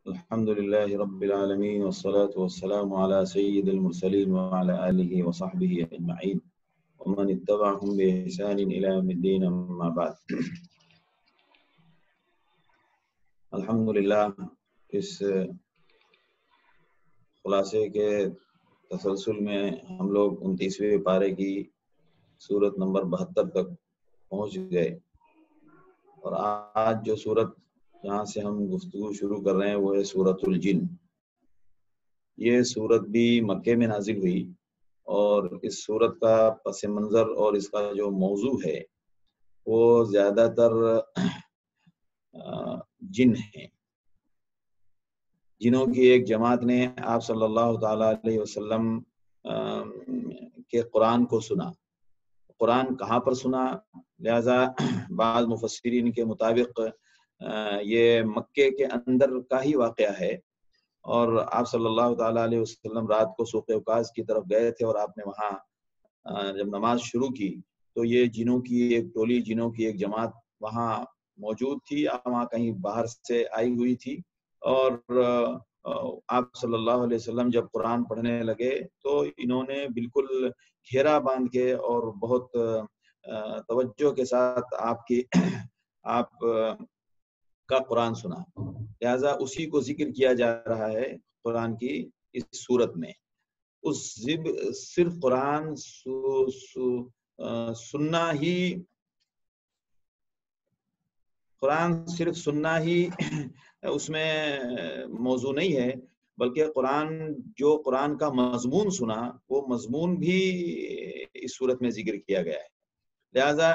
الحمد لله رب العالمين والصلاة والسلام على سيد المرسلين وعلى آله وصحبه أجمعين ومن اتبعهم بإحسان إلى يوم الدين أما بعد. الحمدللہ اس خلاصے کے تسلسل میں ہم لوگ 29ویں پارے کی سورت نمبر 72 تک پہنچ گئے، اور آج جو سورت جہاں سے ہم گفتگو شروع کر رہے ہیں وہ ہے سورۃ الجن۔ یہ سورت بھی مکے میں نازل ہوئی، اور اس سورت کا پس منظر اور اس کا جو موضوع ہے وہ زیادہ تر جن ہیں۔ جنوں کی ایک جماعت نے آپ صلی اللہ تعالیٰ علیہ وسلم کے قرآن کو سنا۔ قرآن کہاں پر سنا؟ لہذا بعض مفسرین کے مطابق یہ مکے کے اندر کا ہی واقعہ ہے، اور آپ صلی اللہ تعالیٰ علیہ وسلم رات کو سوق اوقاز کی طرف گئے تھے، اور آپ نے وہاں جب نماز شروع کی تو یہ جنوں کی ایک ٹولی، جنوں کی ایک جماعت وہاں موجود تھی، وہاں کہیں باہر سے آئی ہوئی تھی، اور آپ صلی اللہ علیہ وسلم جب قرآن پڑھنے لگے تو انہوں نے بالکل گھیرا باندھ کے اور بہت توجہ کے ساتھ آپ کا قرآن سنا۔ لہذا اسی کو ذکر کیا جا رہا ہے قرآن کی اس صورت میں۔ اس صرف قرآن سننا ہی اس میں موضوع نہیں ہے، بلکہ قرآن کا مضمون سنا، وہ مضمون بھی اس صورت میں ذکر کیا گیا ہے۔ لہذا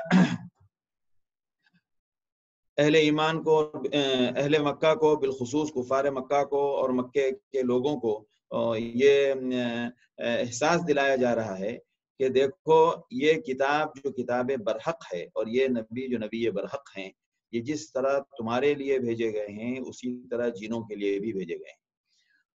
اہل ایمان کو، اہل مکہ کو بالخصوص، کفار مکہ کو اور مکے کے لوگوں کو یہ احساس دلایا جا رہا ہے کہ دیکھو یہ کتاب جو کتاب برحق ہے، اور یہ نبی جو نبی برحق ہیں، یہ جس طرح تمہارے لیے بھیجے گئے ہیں اسی طرح جنوں کے لیے بھی بھیجے گئے ہیں،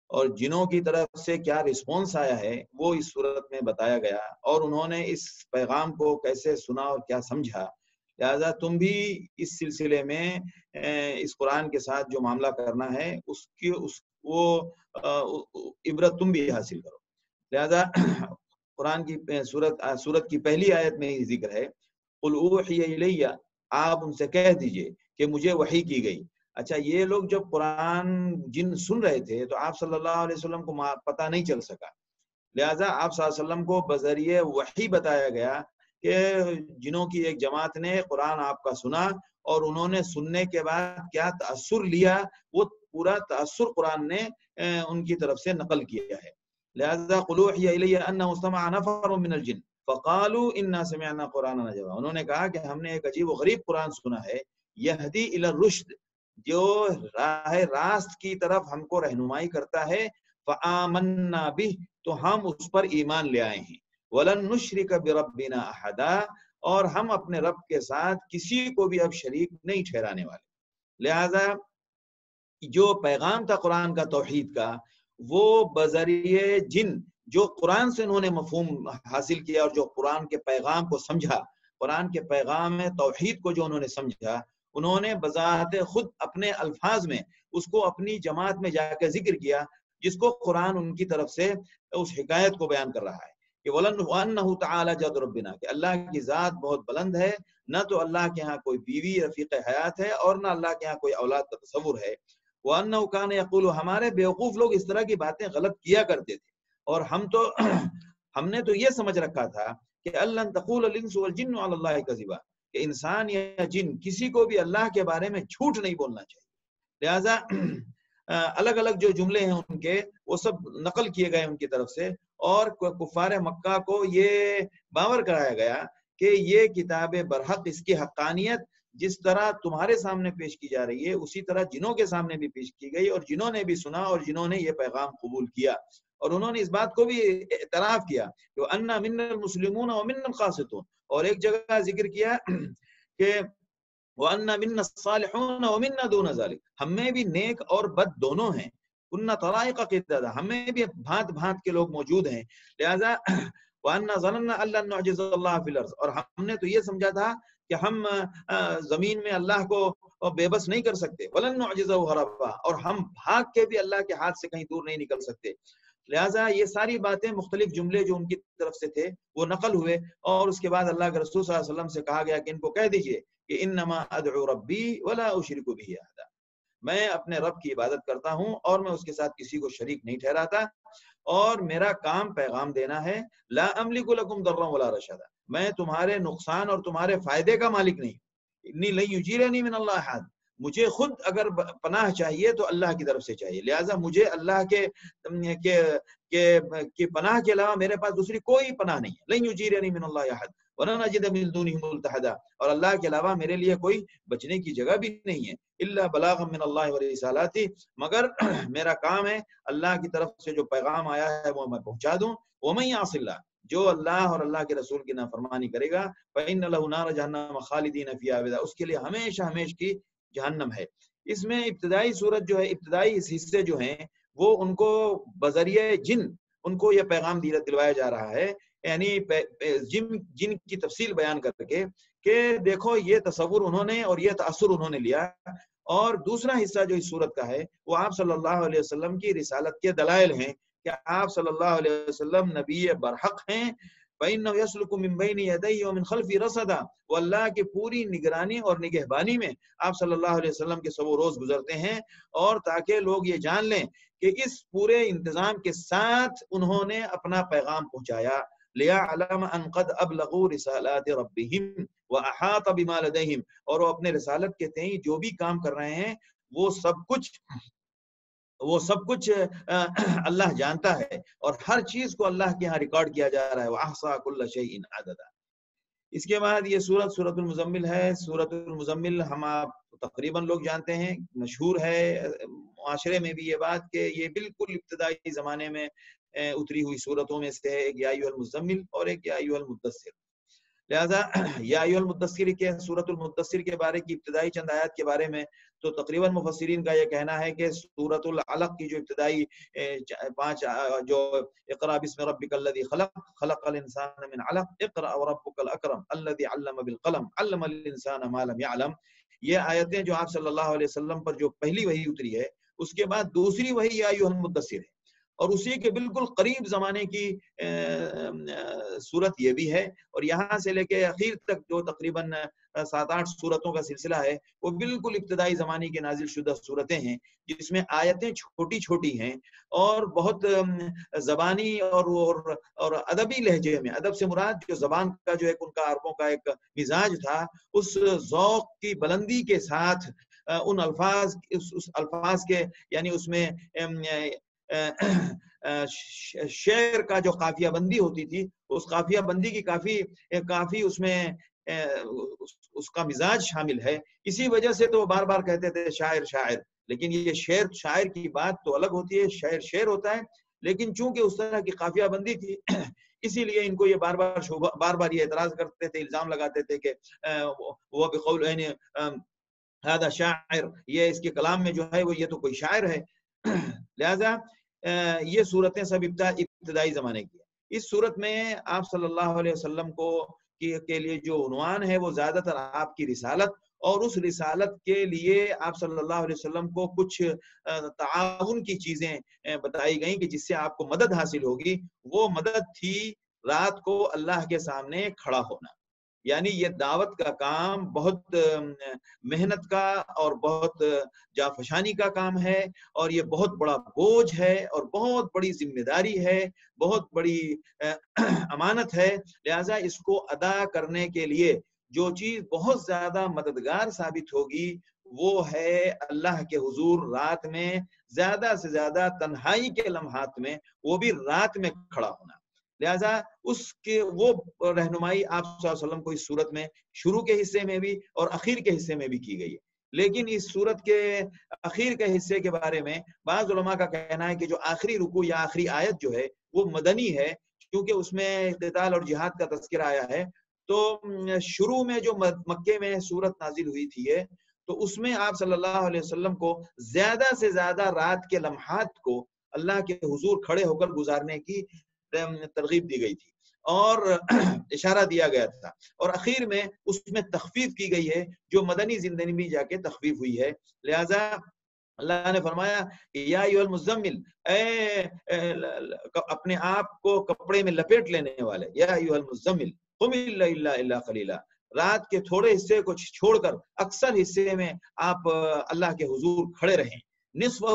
اور جنوں کی طرف سے کیا رسپونس آیا ہے وہ اس صورت میں بتایا گیا، اور انہوں نے اس پیغام کو کیسے سنا اور کیا سمجھا۔ لہذا تم بھی اس سلسلے میں اس قرآن کے ساتھ جو معاملہ کرنا ہے وہ عبرت تم بھی حاصل کرو۔ لہذا قرآن کی سورت کی پہلی آیت میں ہی ذکر ہے، قُلْ أُوحِيَ إِلَيَّ، آپ ان سے کہہ دیجئے کہ مجھے وحی کی گئی۔ اچھا، یہ لوگ جب قرآن جن سن رہے تھے تو آپ صلی اللہ علیہ وسلم کو پتہ نہیں چل سکا، لہذا آپ صلی اللہ علیہ وسلم کو بذریعہ وحی بتایا گیا کہ جنوں کی ایک جماعت نے قرآن آپ کا سنا، اور انہوں نے سننے کے بعد کیا تأثر لیا، وہ پورا تأثر قرآن نے ان کی طرف سے نقل کیا ہے۔ لہذا قُلْ أُوحِيَ إِلَيَّ أَنَّهُ اسْتَمَعَ نَفَرٌ مِّنَ الْجِنِّ فَقَالُوا إِنَّا سَمِعْنَا قُرْآنًا عَجَبًا، انہوں نے کہا کہ ہم نے ایک عجیب و غریب قرآن سنا ہے، یہدی الی الرشد، جو راہ راست کی طرف ہم کو رہنمائی کرتا ہے، فآمنا بہ، تو ہم اس پر ایمان لے آئے ہیں، وَلَن نُشْرِكَ بِرَبِّنَا أَحَدًا، اور ہم اپنے رب کے ساتھ کسی کو بھی اب شریک نہیں ٹھہرانے والے۔ لہذا جو پیغام تھا قرآن کا توحید کا، وہ بذریعہ جن جو قرآن سے انہوں نے مفہوم حاصل کیا، اور جو قرآن کے پیغام کو سمجھا، قرآن کے پیغام میں توحید کو جو انہوں نے سمجھا، انہوں نے بذات خود اپنے الفاظ میں اس کو اپنی جماعت میں جا کے ذکر کیا، جس کو قرآن ان کی طرف سے اس حکایت کو بیان کر رہا ہے کہ وَأَنَّهُ تَعَالَى جَدُّ رَبِّنَا، کہ اللہ کی ذات بہت بلند ہے، نہ تو اللہ کے ہاں کوئی بیوی رفیق حیات ہے، اور نہ اللہ کے ہاں کوئی اولاد کا تصور ہے۔ وَأَنَّهُ كَانَ يَقُولُ، ہمارے بیوقوف لوگ اس طرح کی باتیں غلط کیا کرتے تھے، اور ہم نے تو یہ سمجھ رکھا تھا کہ أَلَّن تَقُولَ الْإِنسُ وَالْجِنُّ عَلَى اللَّهِ كَذِبًا، کہ انسان یا جن کسی کو بھی اللہ کے بارے میں جھوٹ نہیں بولنا چاہیے۔ لہذا الگ الگ جو جملے ہیں ان کے، وہ سب نقل کیے گئے ان کی طرف سے، اور کفار مکہ کو یہ باور کرایا گیا کہ یہ کتاب برحق، اس کی حقانیت جس طرح تمہارے سامنے پیش کی جا رہی ہے اسی طرح جنوں کے سامنے بھی پیش کی گئی، اور جنوں نے بھی سنا، اور جنوں نے یہ پیغام قبول کیا، اور انہوں نے اس بات کو بھی اعتراف کیا کہ أَنَّا مِنَّا الْمُسْلِمُونَ وَمِنَّا الْقَاسِطُونَ، اور ایک جگہ ذکر کیا کہ وَأَنَّا مِنَّا الصَّالِحُونَ وَمِنَّا دُونَ ذَلِكَ، ہم میں بھی نیک اور بد دونوں ہیں، كُنَّا طَرَائِقَ قِدَدًا، ہم میں بھی بھانت بھانت کے لوگ موجود ہیں۔ لہذا وَأَنَّا ظَنَنَّا أَن لَّن نُعْجِزَ اللَّهَ فِي الْأَرْضِ، اور ہم نے تو یہ سمجھا تھا کہ ہم زمین میں اللہ کو اور بے بس نہیں کر سکتے. وَلَن نُعْجِزَهُ هَرَبًا، اور ہم بھاگ کے بھی اللہ کے ہاتھ سے کہیں دور نہیں نکل سکتے. لہٰذا یہ ساری باتیں، مختلف جملے جو ان کی طرف سے تھے وہ نقل ہوئے، اور اس کے بعد اللہ کے رسول صلی اللہ علیہ وسلم سے کہا گیا کہ ان کو کہہ دیجئے کہ انما ادعو ربی ولا اشرک به احدا، میں اپنے رب کی عبادت کرتا ہوں اور میں اس کے ساتھ کسی کو شریک نہیں ٹھہراتا، اور میرا کام پیغام دینا ہے. لا املک لکم ضرا ولا رشدا، میں تمہارے نقصان اور تمہارے فائدے کا مالک نہیں. انی لن یجیرنی من اللہ احد، مجھے خود اگر پناہ چاہیے تو اللہ کی طرف سے چاہیے، لہٰذا مجھے اللہ کے پناہ کے علاوہ میرے پاس دوسری کوئی پناہ نہیں ہے. لن یجیرنی من اللہ احد ولن اجد من دونہ ملتحدا، اور اللہ کے علاوہ میرے لیے کوئی بچنے کی جگہ بھی نہیں ہے. الا بلاغا من اللہ ورسالاتہ، مگر میرا کام ہے اللہ کی طرف سے جو پیغام آیا ہے وہ میں پہنچا دوں. ومن یعص اللہ، جو اللہ اور اللہ کے رسول کی نافرمانی کرے گا، فإن له نار جہنم خالدین فیہا ابدا، اس کے لیے ہمیشہ ہمیشہ کی جہنم ہے. اس میں ابتدائی صورت جو ہے، ابتدائی اس حصے جو ہیں وہ ان کو بذریعہ جن ان کو یہ پیغام دلوایا جا رہا ہے، یعنی جن کی تفصیل بیان کر کے کہ دیکھو یہ تصور انہوں نے اور یہ تاثر انہوں نے لیا. اور دوسرا حصہ جو اس صورت کا ہے وہ آپ صلی اللہ علیہ وسلم کی رسالت کے دلائل ہیں کہ آپ صلی اللہ علیہ وسلم نبی برحق ہیں. فَإِنَّهُ يَسْلُكُ مِن بَيْنِ يَدَيْهِ وَمِنْ خَلْفِهِ رَصَدًا، وہ اللہ کی پوری نگرانی اور نگہبانی میں آپ صلی اللہ علیہ وسلم کے سب روز گزرتے ہیں، اور تاکہ لوگ یہ جان لیں کہ اس پورے انتظام کے ساتھ انہوں نے اپنا پیغام پہنچایا. لِيَعْلَمَ أَنْ قَدْ أَبْلَغُوا رِسَالَاتِ رَبِّهِمْ وَأَحَاطَ بِمَا لَدَيْهِمْ، اور وہ اپنے رسالت کے تئیں جو بھی کام کر رہے ہیں وہ سب کچھ اللہ جانتا ہے، اور ہر چیز کو اللہ کے ہاں ریکارڈ کیا جا رہا ہے. وَأَحْصَىٰ كُلَّ شَيْءٍ عَدَدًا. اس کے بعد یہ سورت المزمل ہے. سورت المزمل ہم آپ تقریباً لوگ جانتے ہیں، مشہور ہے معاشرے میں بھی یہ بات کہ یہ بالکل ابتدائی زمانے میں اتری ہوئی سورتوں میں سے ہے. ایک یا ایھا المزمل اور ایک یا ایھا المدثر. لہذا یا ایھا المدثر کے سورت المدثر کے بارے کی ابتدائی چند آیات کے بارے میں تو تقریباً مفسرین کا یہ کہنا ہے کہ سورت العلق کی جو ابتدائی 5 جو اقرا بسم ربک الذی خلق خلق الانسان من علق اقرا وربک الاکرم الذی علم بالقلم علم الانسان ما لم يعلم، یہ آیتیں جو آپ صلی اللہ علیہ وسلم پر جو پہلی وحی اتری ہے، اس کے بعد دوسری وحی یا ایھا المدثر ہے، اور اسی کے بالکل قریب زمانے کی صورت یہ بھی ہے. اور یہاں سے لے کے اخیر تک جو تقریباً 7-8 صورتوں کا سلسلہ ہے وہ بالکل ابتدائی زمانے کی نازل شدہ صورتیں ہیں، جس میں آیتیں چھوٹی چھوٹی ہیں اور بہت زبانی اور ادبی لہجے میں. ادب سے مراد جو زبان کا جو ایک ان کا عربوں کا ایک مزاج تھا، اس ذوق کی بلندی کے ساتھ ان الفاظ کے، یعنی اس میں شعر کا جو قافیہ بندی ہوتی تھی، اس قافیہ بندی کی کافی اس میں اس کا مزاج شامل ہے. اسی وجہ سے تو بار بار کہتے تھے شاعر، لیکن یہ شاعر کی بات تو الگ ہوتی ہے، شعر ہوتا ہے. لیکن چونکہ اس طرح کی قافیہ بندی تھی اسی لیے ان کو یہ بار بار یہ اعتراض کرتے تھے، الزام لگاتے تھے کہ وہ بقول هذا شاعر، یہ اس کے کلام میں جو ہے وہ یہ تو کوئی شاعر ہے. لہذا یہ صورتیں سب ابتدائی زمانے کی ہیں. اس صورت میں آپ صلی اللہ علیہ وسلم کے لیے جو عنوان ہے وہ زیادہ تر آپ کی رسالت، اور اس رسالت کے لیے آپ صلی اللہ علیہ وسلم کو کچھ تعاون کی چیزیں بتائی گئیں کہ جس سے آپ کو مدد حاصل ہوگی. وہ مدد تھی رات کو اللہ کے سامنے کھڑا ہونا. یعنی یہ دعوت کا کام بہت محنت کا اور بہت جافشانی کا کام ہے، اور یہ بہت بڑا بوجھ ہے اور بہت بڑی ذمہ داری ہے، بہت بڑی امانت ہے. لہٰذا اس کو ادا کرنے کے لیے جو چیز بہت زیادہ مددگار ثابت ہوگی وہ ہے اللہ کے حضور رات میں زیادہ سے زیادہ تنہائی کے لمحات میں، وہ بھی رات میں کھڑا ہونا. لہذا اس کے وہ رہنمائی آپ صلی اللہ علیہ وسلم کو اس صورت میں شروع کے حصے میں بھی اور اخیر کے حصے میں بھی کی گئی ہے. لیکن اس صورت کے اخیر کے حصے کے بارے میں بعض علماء کا کہنا ہے کہ جو آخری رکوع یا آخری آیت جو ہے وہ مدنی ہے، کیونکہ اس میں قتال اور جہاد کا تذکرہ آیا ہے. تو شروع میں جو مکے میں صورت نازل ہوئی تھی تو اس میں آپ صلی اللہ علیہ وسلم کو زیادہ سے زیادہ رات کے لمحات کو اللہ کے حضور کھڑے ہو کر گزارنے کی ترغیب دی گئی تھی. اور اشارہ دیا گیا تھا، اور اخیر میں اس میں تخفیف کی گئی ہے جو مدنی زندگی میں جا کے تخفیف ہوئی ہے۔ لہذا اللہ نے فرمایا یا ایھا المزمل، اپنے آپ کو کپڑے میں لپیٹ لینے والے، یا ایھا المزمل قم اللیل الا قلیلا، رات کے تھوڑے حصے کو چھوڑ کر اکثر حصے میں آپ اللہ کے حضور کھڑے رہیں، نصفہ،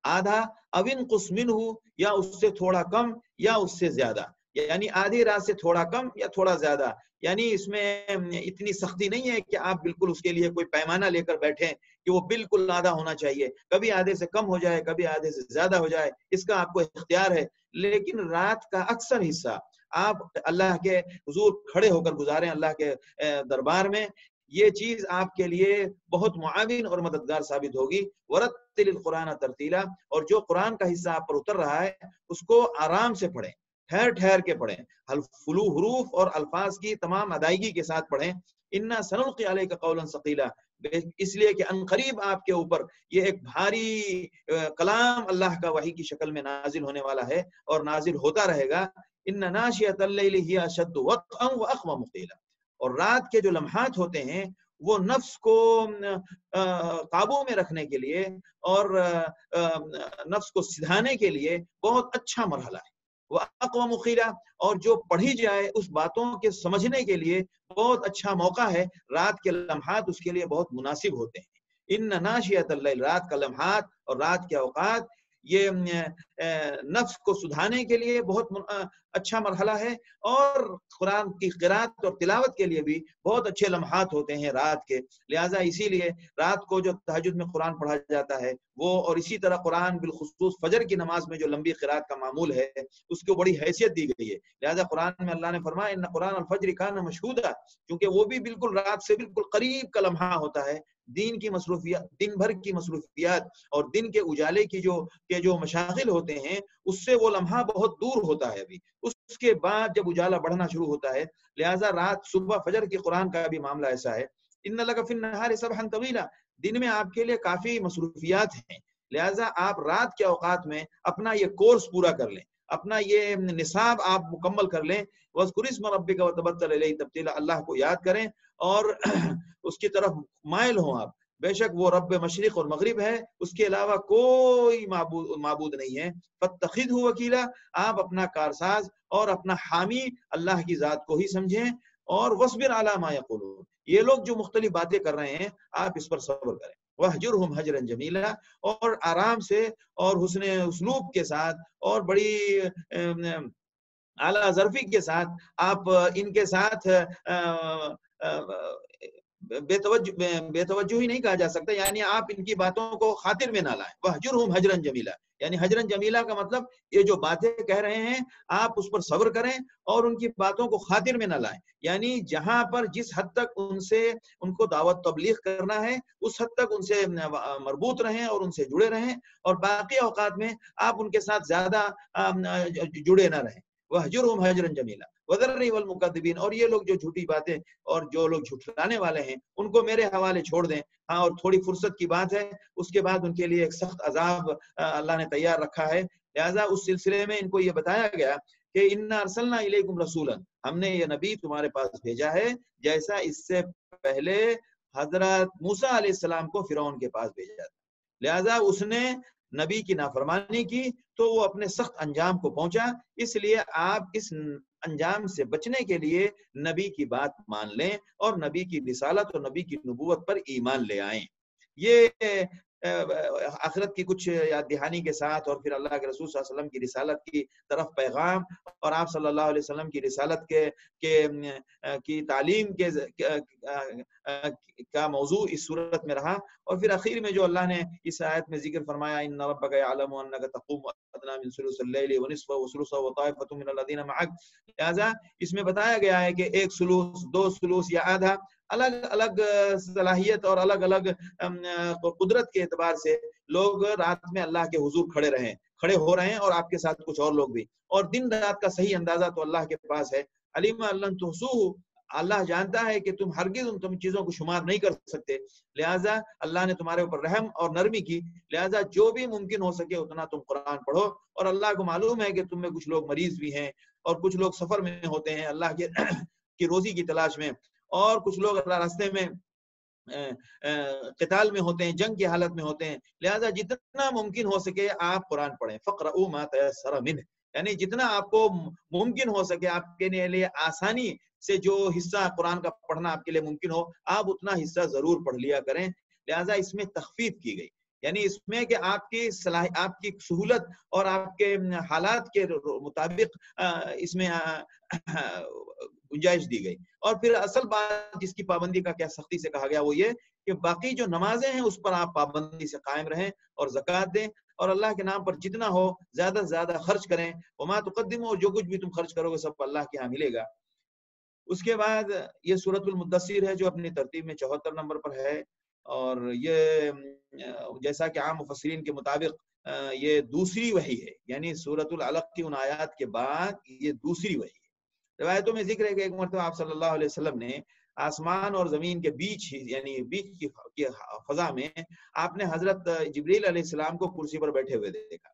آدھا، او انقص منہ، یا اس سے تھوڑا کم یا اس سے زیادہ، یعنی آدھی رات سے تھوڑا کم یا تھوڑا زیادہ، یعنی اس میں اتنی سختی نہیں ہے کہ آپ بالکل اس کے لیے کوئی پیمانہ لے کر بیٹھیں کہ وہ بالکل آدھا ہونا چاہیے، کبھی آدھے سے کم ہو جائے کبھی آدھے سے زیادہ ہو جائے، اس کا آپ کو اختیار ہے، لیکن رات کا اکثر حصہ آپ اللہ کے حضور کھڑے ہو کر گزاریں، اللہ کے دربار میں، یہ چیز آپ کے لیے بہت معاون اور مددگار ثابت ہوگی۔ ورتل القرآن ترتیلا، اور جو قرآن کا حصہ آپ پر اتر رہا ہے اس کو آرام سے پڑھیں، ٹھہر ٹھہر کے پڑھیں، حروف اور الفاظ کی تمام ادائیگی کے ساتھ پڑھیں۔ انا سنلقی علیک قولا ثقیلا، اس لیے کہ عنقریب آپ کے اوپر یہ ایک بھاری کلام اللہ کا وحی کی شکل میں نازل ہونے والا ہے اور نازل ہوتا رہے گا۔ ان ناشئۃ اللیل ہی اشد وطئا واقوم قیلا، اور رات کے جو لمحات ہوتے ہیں وہ نفس کو قابو میں رکھنے کے لیے اور نفس کو سدھانے کے لیے بہت اچھا مرحلہ ہے، وہ اقوام قیلا، اور جو پڑھی جائے اس باتوں کے سمجھنے کے لیے بہت اچھا موقع ہے، رات کے لمحات اس کے لیے بہت مناسب ہوتے ہیں۔ ان ناشئۃ اللیل، رات کا لمحات اور رات کے اوقات یہ نفس کو سدھانے کے لیے بہت اچھا مرحلہ ہے، اور قرآن کی قرات اور تلاوت کے لیے بھی بہت اچھے لمحات ہوتے ہیں رات کے، لہٰذا اسی لیے رات کو جو تہجد میں قرآن پڑھا جاتا ہے وہ، اور اسی طرح قرآن بالخصوص فجر کی نماز میں جو لمبی قرات کا معمول ہے اس کو بڑی حیثیت دی گئی ہے، لہٰذا قرآن میں اللہ نے فرمایا ان قرآن الفجر کان مشہودا، کیونکہ وہ بھی بالکل رات سے بالکل قریب کا لمحہ ہوتا ہے، دین کی مصروفیات، دن بھر کی مصروفیات اور دن کے اجالے کی جو مشاغل ہوتے ہیں اس سے وہ لمحہ بہت دور ہوتا ہے ابھی، اس کے بعد جب اجالا بڑھنا شروع ہوتا ہے، لہٰذا رات صبح فجر کی قرآن کا بھی معاملہ ایسا ہے۔ ان لک فی النہار سبحا طویلا، دن میں آپ کے لیے کافی مصروفیات ہیں، لہٰذا آپ رات کے اوقات میں اپنا یہ کورس پورا کر لیں، اپنا یہ نصاب آپ مکمل کر لیں۔ وَاذْكُرِ اسْمَ رَبِّكَ وَتَبَتَّلْ إِلَيْهِ تَبْتِيلًا، اللہ کو یاد کریں اور اس کی طرف مائل ہوں آپ، بے شک وہ رب مشرق اور مغرب ہے، اس کے علاوہ کوئی معبود نہیں ہے۔ فَاتَّخِذْهُ وَكِيلًا، آپ اپنا کارساز اور اپنا حامی اللہ کی ذات کو ہی سمجھیں، اور وَاصْبِرْ عَلَىٰ مَا يَقُولُونَ، یہ لوگ جو مختلف باتیں کر رہے ہیں آپ اس پر صبر کریں۔ وَاهْجُرْهُمْ هَجْرًا جَمِيلًا، اور آرام سے اور حسن اسلوب کے ساتھ اور بڑی اعلیٰ ظرفی کے ساتھ آپ ان کے ساتھ بے توجہ ہی نہیں کہا جا سکتا، یعنی آپ ان کی باتوں کو خاطر میں نہ لائیں۔ وَاهْجُرْهُمْ هَجْرًا جَمِيلًا، یعنی حجرن جمیلہ کا مطلب یہ جو باتیں کہہ رہے ہیں آپ اس پر صبر کریں اور ان کی باتوں کو خاطر میں نہ لائیں، یعنی جہاں پر جس حد تک ان کو دعوت تبلیغ کرنا ہے اس حد تک ان سے مربوط رہیں اور ان سے جڑے رہیں، اور باقی اوقات میں آپ ان کے ساتھ زیادہ جڑے نہ رہیں۔ وَاهْجُرْهُمْ هَجْرًا جَمِيلًا وَذَرْنِي وَالْمُكَذِّبِينَ، اور یہ لوگ جو جھوٹی باتیں اور جو لوگ جھٹلانے والے ہیں ان کو میرے حوالے چھوڑ دیں۔ ہاں، اور تھوڑی فرصت کی بات ہے، اس کے بعد ان کے لیے ایک سخت عذاب اللہ نے تیار رکھا ہے، لہذا اس سلسلے میں ان کو یہ بتایا گیا کہ اِنَّا أَرْسَلْنَا إِلَيْكُمْ رَسُولًا، ہم نے یہ نبی تمہارے پاس بھیجا ہے جیسا اس سے پہلے حضرت موسیٰ علیہ السلام کو فرعون کے پاس بھیجا تھا، لہذا اس نے نبی کی نافرمانی کی تو وہ اپنے سخت انجام کو پہنچا، اس لیے آپ اس انجام سے بچنے کے لیے نبی کی بات مان لیں اور نبی کی رسالت اور نبی کی نبوت پر ایمان لے آئیں۔ یہ آخرت کی کچھ یاد دہانی کے ساتھ اور پھر اللہ کے رسول صلی اللہ علیہ وسلم کی رسالت کی طرف پیغام اور آپ صلی اللہ علیہ وسلم کی رسالت کی تعلیم کا موضوع اس صورت میں رہا، اور پھر اخیر میں جو اللہ نے اس آیت میں ذکر فرمایا ان ربک یعلم انک تقوم ادنی من ثلث اللیل ونصفه وثلثه وطائفة من الذین معک، لہذا اس میں بتایا گیا ہے کہ ایک ثلث، دو ثلث یا آدھا، الگ الگ صلاحیت اور الگ الگ قدرت کے اعتبار سے لوگ رات میں اللہ کے حضور کھڑے ہو رہے ہیں، اور آپ کے ساتھ کچھ اور لوگ بھی، اور دن رات کا صحیح اندازہ تو اللہ کے پاس ہے۔ علیم لن تحصوہ، اللہ جانتا ہے کہ تم ہرگز تم چیزوں کو شمار نہیں کر سکتے، لہٰذا اللہ نے تمہارے اوپر رحم اور نرمی کی، لہٰذا جو بھی ممکن ہو سکے اتنا تم قرآن پڑھو۔ اور اللہ کو معلوم ہے کہ تم میں کچھ لوگ مریض بھی ہیں، اور کچھ لوگ سفر میں ہوتے ہیں اللہ کی روزی کی تلاش میں، اور کچھ لوگ اللہ راستے میں قتال میں ہوتے ہیں، جنگ کی حالت میں ہوتے ہیں، لہٰذا جتنا ممکن ہو سکے آپ قرآن پڑھیں۔ فَقْرَؤُوا مَا تَيَسَّرَ مِنْهُ، یعنی جتنا آپ کو ممکن ہو سکے، آپ کے لیے آسانی سے جو حصہ قرآن کا پڑھنا آپ کے لیے ممکن ہو، آپ اتنا حصہ ضرور پڑھ لیا کریں۔ لہٰذا اس میں تخفیف کی گئی، یعنی اس میں کہ آپ کی آپ کی سہولت اور آپ کے حالات کے مطابق اس میں گنجائش دی گئی۔ اور پھر اصل بات جس کی پابندی کا کیا سختی سے کہا گیا وہ یہ کہ باقی جو نمازیں ہیں اس پر آپ پابندی سے قائم رہیں اور زکوٰۃ دیں، اور اللہ کے نام پر جتنا ہو زیادہ سے زیادہ خرچ کریں۔ وما تقدموا، اور جو کچھ بھی تم خرچ کرو گے سب اللہ کے ہاں ملے گا۔ اس کے بعد یہ سورۃ المدثر ہے جو اپنی ترتیب میں 74 نمبر پر ہے، اور یہ جیسا کہ عام مفسرین کے مطابق یہ دوسری وحی ہے، یعنی سورۃ العلق کی ان آیات کے بعد یہ دوسری وحی ہے۔ روایتوں میں ذکر ہے کہ ایک مرتبہ آپ صلی اللہ علیہ وسلم نے آسمان اور زمین کے بیچ یعنی بیچ کی فضا میں آپ نے حضرت جبریل علیہ السلام کو کرسی پر بیٹھے ہوئے دیکھا،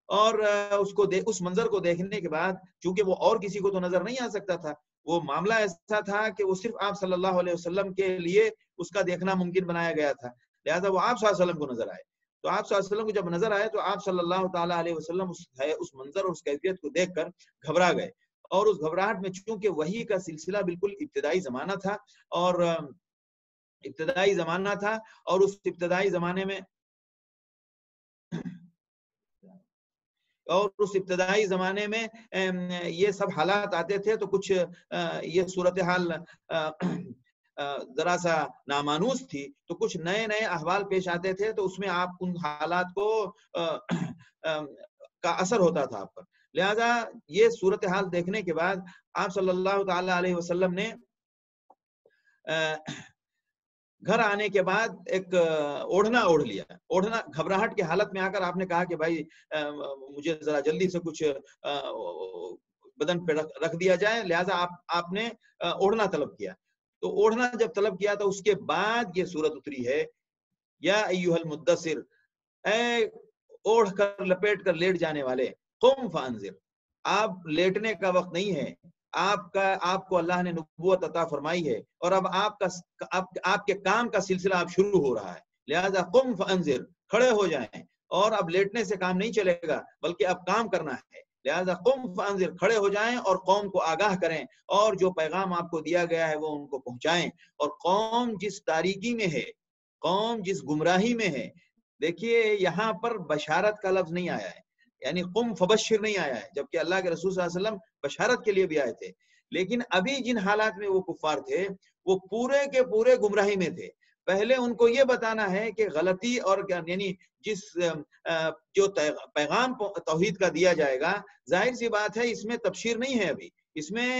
اور اس منظر کو دیکھنے کے بعد چونکہ وہ اور کسی کو تو نظر نہیں آ سکتا تھا، وہ معاملہ ایسا تھا کہ وہ صرف آپ صلی اللہ علیہ وسلم کے لیے اس کا دیکھنا ممکن بنایا گیا تھا، لہذا وہ آپ صلی اللہ علیہ وسلم کو نظر آئے۔ تو آپ صلی اللہ علیہ وسلم کو جب نظر آئے تو آپ صلی اللہ تعالیٰ علیہ وسلم اس منظر اور اس کیفیت کو دیکھ کر گھبرا گئے، اور اس گھبراہٹ میں چونکہ وحی کا سلسلہ بالکل ابتدائی زمانہ تھا، اور اس ابتدائی زمانے میں یہ سب حالات آتے تھے، تو کچھ یہ صورتحال ذرا سا نامانوس تھی، تو کچھ نئے نئے احوال پیش آتے تھے، تو اس میں آپ ان حالات کو کا اثر ہوتا تھا آپ پر۔ لہذا یہ صورتحال دیکھنے کے بعد آپ صلی اللہ تعالی علیہ وسلم نے گھر آنے کے بعد ایک اوڑھنا اوڑھ لیا، اوڑھنا گھبراہٹ کی حالت میں آ کر آپ نے کہا کہ بھائی مجھے ذرا جلدی سے کچھ بدن پہ رکھ دیا جائے، لہذا آپ نے اوڑھنا طلب کیا۔ تو اوڑھنا جب طلب کیا تو اس کے بعد یہ سورت اتری ہے، یا ایھا المدثر، اے اوڑھ کر لپیٹ کر لیٹ جانے والے، قم فانذر، آپ لیٹنے کا وقت نہیں ہے، آپ کو اللہ نے نبوت عطا فرمائی ہے، اور اب آپ کے کام کا سلسلہ اب شروع ہو رہا ہے، لہذا قم فانذر، کھڑے ہو جائیں، اور اب لیٹنے سے کام نہیں چلے گا بلکہ اب کام کرنا ہے، لہذا قم فانذر، کھڑے ہو جائیں اور قوم کو آگاہ کریں، اور جو پیغام آپ کو دیا گیا ہے وہ ان کو پہنچائیں۔ اور قوم جس تاریکی میں ہے، قوم جس گمراہی میں ہے، دیکھیے یہاں پر بشارت کا لفظ نہیں آیا ہے، یعنی قم فبشر نہیں آیا ہے، جبکہ اللہ کے رسول صلی اللہ علیہ وسلم بشارت کے لیے بھی آئے تھے، لیکن ابھی جن حالات میں وہ کفار تھے وہ پورے کے پورے گمراہی میں تھے۔ پہلے ان کو یہ بتانا ہے کہ غلطی اور یعنی جو پیغام توحید کا دیا جائے گا، ظاہر سی بات ہے اس میں تبشیر نہیں ہے، ابھی اس میں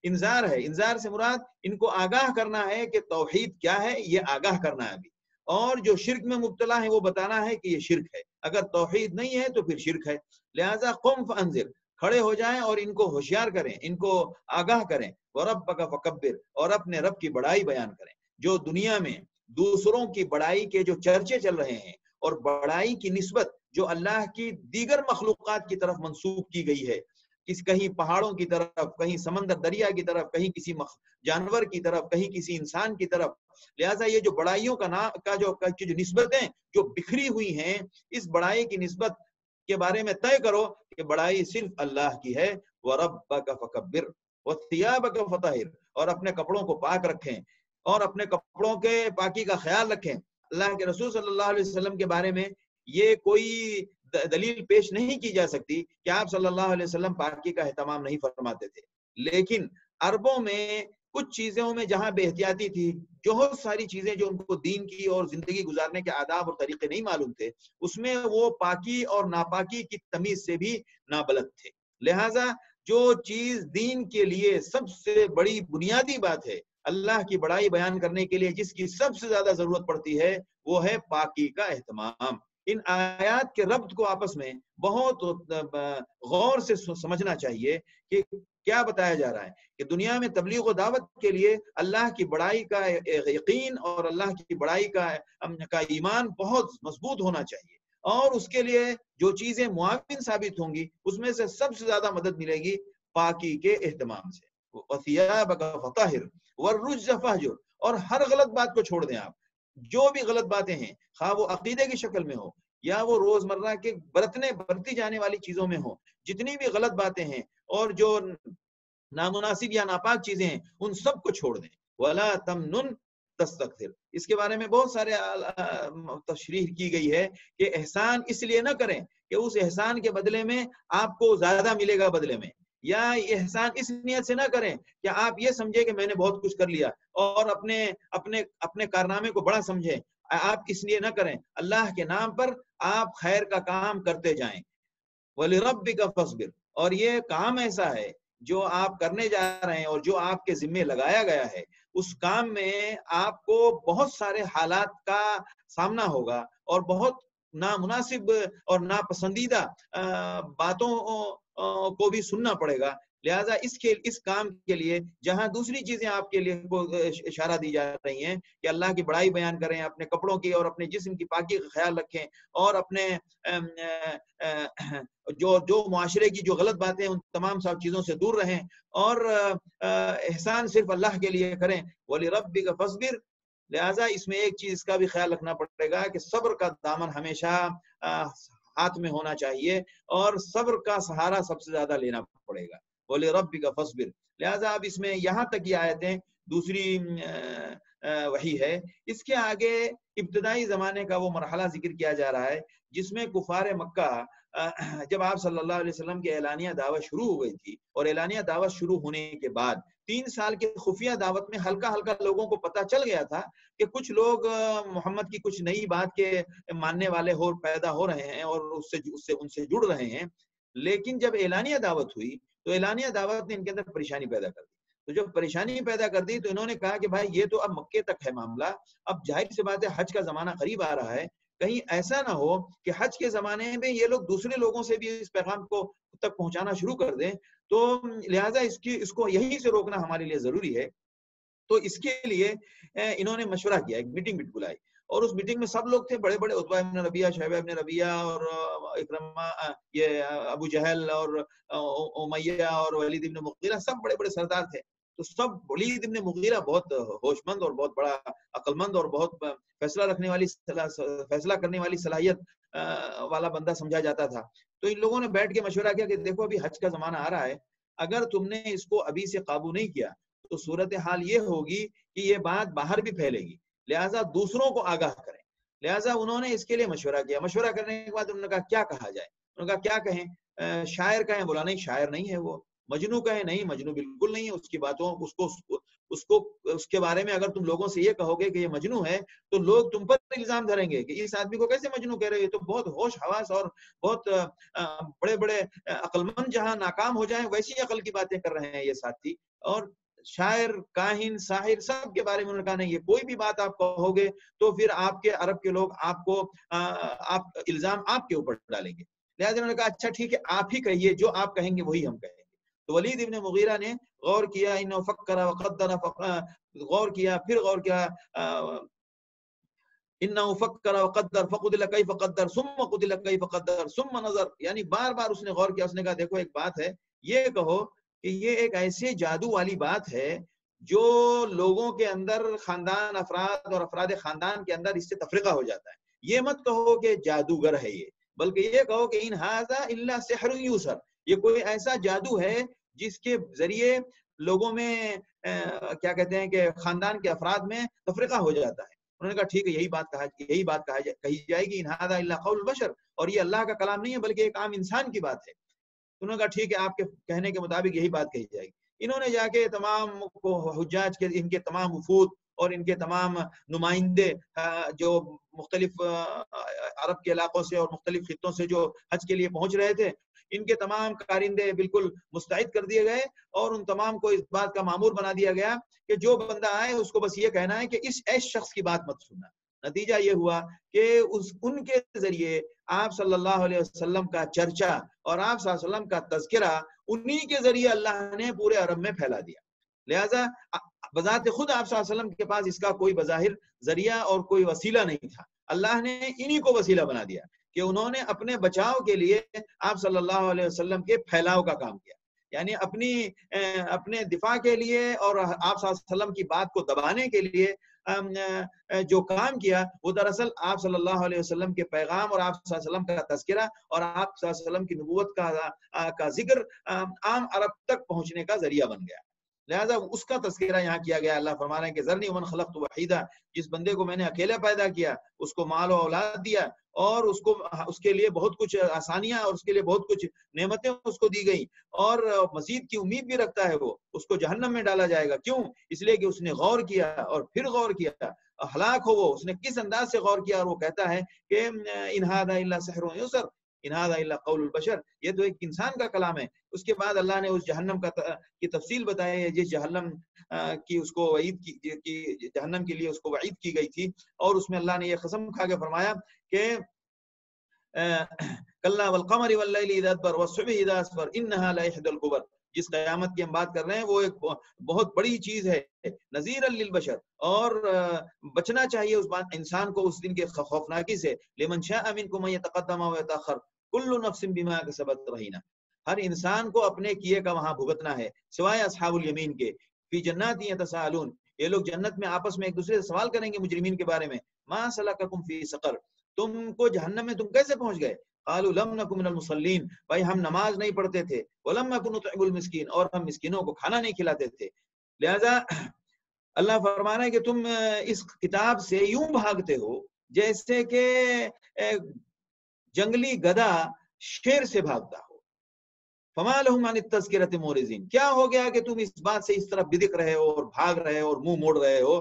انذار ہے۔ انذار سے مراد ان کو آگاہ کرنا ہے کہ توحید کیا ہے، یہ آگاہ کرنا ہے ابھی، اور جو شرک میں مبتلا ہے وہ بتانا ہے کہ یہ شرک ہے، اگر توحید نہیں ہے تو پھر شرک ہے۔ لہذا قم فانذر، کھڑے ہو جائیں اور ان کو ہوشیار کریں، ان کو آگاہ کریں، وَرَبَّكَ فَكَبِّرْ، اور اپنے رب کی بڑائی بیان کریں۔ جو دنیا میں دوسروں کی بڑائی کے جو چرچے چل رہے ہیں، اور بڑائی کی نسبت جو اللہ کی دیگر مخلوقات کی طرف منسوب کی گئی ہے، کہیں پہاڑوں کی طرف، کہیں سمندر دریا کی طرف، کہیں کسی جانور کی طرف، کہیں کسی انسان کی طرف، لہٰذا یہ جو بڑائیوں کا جو نسبتیں جو بکھری ہوئی ہیں، اس بڑائی کی نسبت کے بارے میں طے کرو کہ بڑائی صرف اللہ کی ہے۔ وَرَبَّكَ فَكَبِّرْ وَثِيَابَكَ فَطَهِّرْ، اور اپنے کپڑوں کو پاک رکھیں، اور اپنے کپڑوں کے پاکی کا خیال رکھیں۔ اللہ کے رسول صلی اللہ علیہ وسلم کے بارے میں یہ کوئی دلیل پیش نہیں کی جا سکتی کہ آپ صلی اللہ علیہ وسلم پاکی کا اہتمام نہیں فرماتے تھے، لیکن عربوں میں کچھ چیزوں میں جہاں بے احتیاطی تھی، بہت ساری چیزیں جو ان کو دین کی اور زندگی گزارنے کے آداب اور طریقے نہیں معلوم تھے، اس میں وہ پاکی اور ناپاکی کی تمیز سے بھی نابلد تھے۔ لہٰذا جو چیز دین کے لیے سب سے بڑی بنیادی بات ہے، اللہ کی بڑائی بیان کرنے کے لیے جس کی سب سے زیادہ ضرورت پڑتی ہے، وہ ہے پاکی کا اہتمام۔ ان آیات کے ربط کو آپس میں بہت غور سے سمجھنا چاہیے کہ کیا بتایا جا رہا ہے کہ دنیا میں تبلیغ و دعوت کے لیے اللہ کی بڑائی کا یقین اور اللہ کی بڑائی کا ایمان بہت مضبوط ہونا چاہیے، اور اس کے لیے جو چیزیں معاون ثابت ہوں گی اس میں سے سب سے زیادہ مدد ملے گی پاکی کے اہتمام سے۔ وَثِيَابَكَ فَطَهِّرْ وَالرُّجْزَ فَاهْجُرْ، اور ہر غلط بات کو چھوڑ دیں آپ، جو بھی غلط باتیں ہیں خواہ وہ عقیدے کی شکل میں ہو یا وہ روزمرہ کے برتی جانے والی چیزوں میں ہو، جتنی بھی غلط باتیں ہیں اور جو نامناسب یا ناپاک چیزیں ہیں ان سب کو چھوڑ دیں۔ وَلَا تَمْنُنْ تَسْتَكْثِرْ، اس کے بارے میں بہت سارے تشریح کی گئی ہے کہ احسان اس لیے نہ کریں کہ اس احسان کے بدلے میں آپ کو زیادہ ملے گا بدلے میں، یا احسان اس نیت سے نہ کریں کہ آپ یہ سمجھے کہ میں نے بہت کچھ کر لیا اور اپنے کارنامے کو بڑا سمجھیں۔ آپ اس لیے نہ کریں، اللہ کے نام پر آپ خیر کا کام کرتے جائیں۔ وَلِرَبِّكَ فَاصْبِرْ، اور یہ کام ایسا ہے جو آپ کرنے جا رہے ہیں اور جو آپ کے ذمے لگایا گیا ہے، اس کام میں آپ کو بہت سارے حالات کا سامنا ہوگا اور بہت نامناسب اور ناپسندیدہ باتوں کو بھی سننا پڑے گا۔ لہٰذا اس کام کے لیے جہاں دوسری چیزیں آپ کے لیے اشارہ دی جا رہی ہیں کہ اللہ کی بڑائی بیان کریں، اپنے کپڑوں کی اور اپنے جسم کی پاکی کا خیال رکھیں، اور اپنے جو معاشرے کی جو غلط باتیں ان تمام سب چیزوں سے دور رہیں، اور احسان صرف اللہ کے لیے کریں۔ وَلِرَبِّكَ فَاصْبِرْ، لہٰذا اس میں ایک چیز کا بھی خیال رکھنا پڑے گا کہ صبر کا دامن ہمیشہ ہاتھ میں ہونا چاہیے، اور صبر کا سہارا سب سے زیادہ لینا پڑے گا۔ وَلِرَبِّكَ فَاصْبِرْ، لہٰذا اب اس میں یہاں تک یہ آیتیں دوسری وحی ہے۔ اس کے آگے ابتدائی زمانے کا وہ مرحلہ ذکر کیا جا رہا ہے جس میں کفار مکہ جب آپ صلی اللہ علیہ وسلم کی اعلانیہ دعوت شروع ہو گئی تھی، اور اعلانیہ دعوت شروع ہونے کے بعد 3 سال کی خفیہ دعوت میں ہلکا ہلکا لوگوں کو پتہ چل گیا تھا کہ کچھ لوگ محمد کی کچھ نئی بات کے ماننے والے پیدا ہو رہے ہیں اور ان سے جڑ رہے ہیں۔ لیکن جب اعلانیہ دعوت ہوئی تو اعلانیہ دعوت نے ان کے اندر پریشانی پیدا کر دی۔ تو جب پریشانی پیدا کر دی تو انہوں نے کہا کہ بھائی یہ تو اب مکے تک ہے معاملہ، اب ظاہر سی بات ہے حج کا زمانہ قریب آ رہا ہے، کہیں ایسا نہ ہو کہ حج کے زمانے میں یہ لوگ دوسرے لوگوں سے بھی اس پیغام کو تک پہنچانا شروع کر دیں، تو لہٰذا اس کو یہیں سے روکنا ہمارے لیے ضروری ہے۔ تو اس کے لیے انہوں نے مشورہ کیا، ایک میٹنگ بلائی، اور اس میٹنگ میں سب لوگ تھے، بڑے بڑے، عتبہ ابن ربیعہ، شیبہ ابن ربیعہ اور اکرمہ، یہ ابو جہل اور امیہ اور ولید ابن مغیرہ، سب بڑے بڑے سردار تھے۔ تو سب، ولید ابن مغیرہ بہت ہوش مند اور بہت بڑا عقل مند اور بہت فیصلہ کرنے والی صلاحیت والا بندہ سمجھا جاتا تھا۔ تو ان لوگوں نے بیٹھ کے مشورہ کیا کہ دیکھو ابھی حج کا زمانہ آ رہا ہے، اگر تم نے اس کو ابھی سے قابو نہیں کیا تو صورتحال یہ ہوگی کہ یہ بات باہر بھی پھیلے گی، لہٰذا دوسروں کو آگاہ کریں۔ لہٰذا انہوں نے اس کے لیے مشورہ کیا۔ مشورہ کرنے کے بعد انہوں نے کہا کیا کہا جائے؟ انہوں نے کہا کیا کہیں؟ شاعر کہیں؟ بولا نہیں، شاعر نہیں ہے وہ۔ مجنو کہیں؟ نہیں، مجنو بالکل نہیں ہے، اس کی باتوں اس کے بارے میں اگر تم لوگوں سے یہ کہو گے کہ یہ مجنو ہے تو لوگ تم پر الزام دھریں گے کہ اس آدمی کو کیسے مجنو کہہ رہے ہو، یہ تو بہت ہوش حواس اور بہت بڑے بڑے عقل مند جہاں ناکام ہو جائیں ویسی عقل کی باتیں کر رہے ہیں یہ ساتھی۔ اور شاعر، کاہن، ساحر، سب کے بارے میں انہوں نے کہا نہیں، یہ کوئی بھی بات آپ کہو گے تو پھر آپ کے عرب کے لوگ الزام آپ کے اوپر ڈالیں گے۔ لہٰذا انہوں نے کہا اچھا ٹھیک ہے، آپ ہی کہیے، جو آپ کہیں گے وہی ہم کہیں گے۔ تو ولید ابن مغیرہ نے غور کیا، فکر وقدر، غور کیا، پھر غور کیا، انه فکر وقدر فقدر کیف قدر ثم قدر کیف قدر ثم نظر، یعنی بار بار اس نے غور کیا۔ اس نے کہا دیکھو ایک بات ہے، یہ کہو کہ یہ ایک ایسے جادو والی بات ہے جو لوگوں کے اندر، خاندان افراد اور افراد خاندان کے اندر اس سے تفرقہ ہو جاتا ہے۔ یہ مت کہو کہ جادوگر ہے یہ، بلکہ یہ کہو کہ ان ھذا الا سحر یوسر، یہ کوئی ایسا جادو ہے جس کے ذریعے لوگوں میں کیا کہتے ہیں کہ خاندان کے افراد میں تفرقہ ہو جاتا ہے۔ انہوں نے کہا ٹھیک ہے، یہی بات کہی جائے گی، ان ھذا الا قول البشر، اور یہ اللہ کا کلام نہیں ہے بلکہ ایک عام انسان کی بات ہے۔ انہوں نے کہا ٹھیک ہے، آپ کے کہنے کے مطابق یہی بات کہی جائے گی۔ انہوں نے جا کے تمام حجاج کے، ان کے تمام وفود اور ان کے تمام نمائندے جو مختلف عرب کے علاقوں سے اور مختلف خطوں سے جو حج کے لیے پہنچ رہے تھے، ان کے تمام کارندے بالکل مستعد کر دیے گئے، اور ان تمام کو اس بات کا مامور بنا دیا گیا کہ جو بندہ آئے اس کو بس یہ کہنا ہے کہ اس شخص کی بات مت سننا۔ نتیجہ یہ ہوا کہ ان کے ذریعے آپ صلی اللہ علیہ وسلم کا چرچا اور آپ صلی اللہ علیہ وسلم کا تذکرہ انہی کے ذریعے اللہ نے پورے عرب میں پھیلا دیا. لہٰذا بذات خود آپ صلی اللہ علیہ وسلم کے پاس اس کا کوئی بظاہر ذریعہ اور کوئی وسیلہ نہیں تھا. اللہ نے انہی کو وسیلہ بنا دیا کہ انہوں نے اپنے بچاؤ کے لیے آپ صلی اللہ علیہ وسلم کے پھیلاؤ کا کام کیا. یعنی اپنے دفاع کے لیے اور آپ صلی اللہ علیہ وسلم کی بات کو دبانے کے لیے جو کام کیا وہ دراصل آپ صلی اللہ علیہ وسلم کے پیغام اور آپ صلی اللہ علیہ وسلم کا تذکرہ اور آپ صلی اللہ علیہ وسلم کی نبوت کا ذکر عام عرب تک پہنچنے کا ذریعہ بن گیا. لہذا اس کا تذکرہ یہاں کیا گیا. اللہ فرما رہے ہیں کہ ذرنی ومن خلقت وحیدہ، جس بندے کو میں نے اکیلا پیدا کیا، اس کو مال و اولاد دیا اور اس کے لیے بہت کچھ آسانیاں اور اس کے لیے بہت کچھ نعمتیں اس کو دی گئی، اور مزید کی امید بھی رکھتا ہے. وہ اس کو جہنم میں ڈالا جائے گا. کیوں؟ اس لیے کہ اس نے غور کیا اور پھر غور کیا. ہلاک ہو وہ، اس نے کس انداز سے غور کیا، اور وہ کہتا ہے کہ ان ھذا الا سحر یسر، ان ھذا الا قول البشر، یہ تو ایک انسان کا کلام ہے. اس کے بعد اللہ نے اس جہنم کی تفصیل بتائی ہے، جس جہنم کی اس کو وعید کی جہنم کے لیے اس کو وعید کی گئی تھی، اور اس میں اللہ نے یہ قسم کھا کے فرمایا کہ کلا والقمر واللیل اذا ادبر والصبح اذا اسفر انها لاحد الكبر. جس قیامت کی ہم بات کر رہے ہیں وہ ایک بہت بڑی چیز ہے، نذیرا للبشر، اور بچنا چاہیے اس بات انسان کو اس دن کے خوفناکی سے. لمن شاء منکم ان يتقدم ويتاخر كل نفس بما كسبت رهينه. ہر انسان کو اپنے کیے کا وہاں بھگتنا ہے، سوائے اصحاب الیمین کے. فی جنات یتساءلون، یہ لوگ جنت میں آپس میں ایک دوسرے سے سوال کریں گے مجرمین کے بارے میں. ما سلککم فی سقر، تم کو جہنم میں تم کیسے پہنچ گئے؟ قالوا لم نکن من المصلین، بھائی ہم نماز نہیں پڑھتے تھے. ولم نکن نطعم المسکین، اور ہم مسکینوں کو کھانا نہیں کھلاتے تھے. لہذا اللہ فرما رہا ہے کہ تم اس کتاب سے یوں بھاگتے ہو جیسے کہ جنگلی گدھا شیر سے بھاگتا ہو. فما لهم عن التذکرۃ معرضین، کیا ہو گیا کہ تم اس بات سے اس طرح بدک رہے ہو اور بھاگ رہے ہو اور منہ موڑ رہے ہو.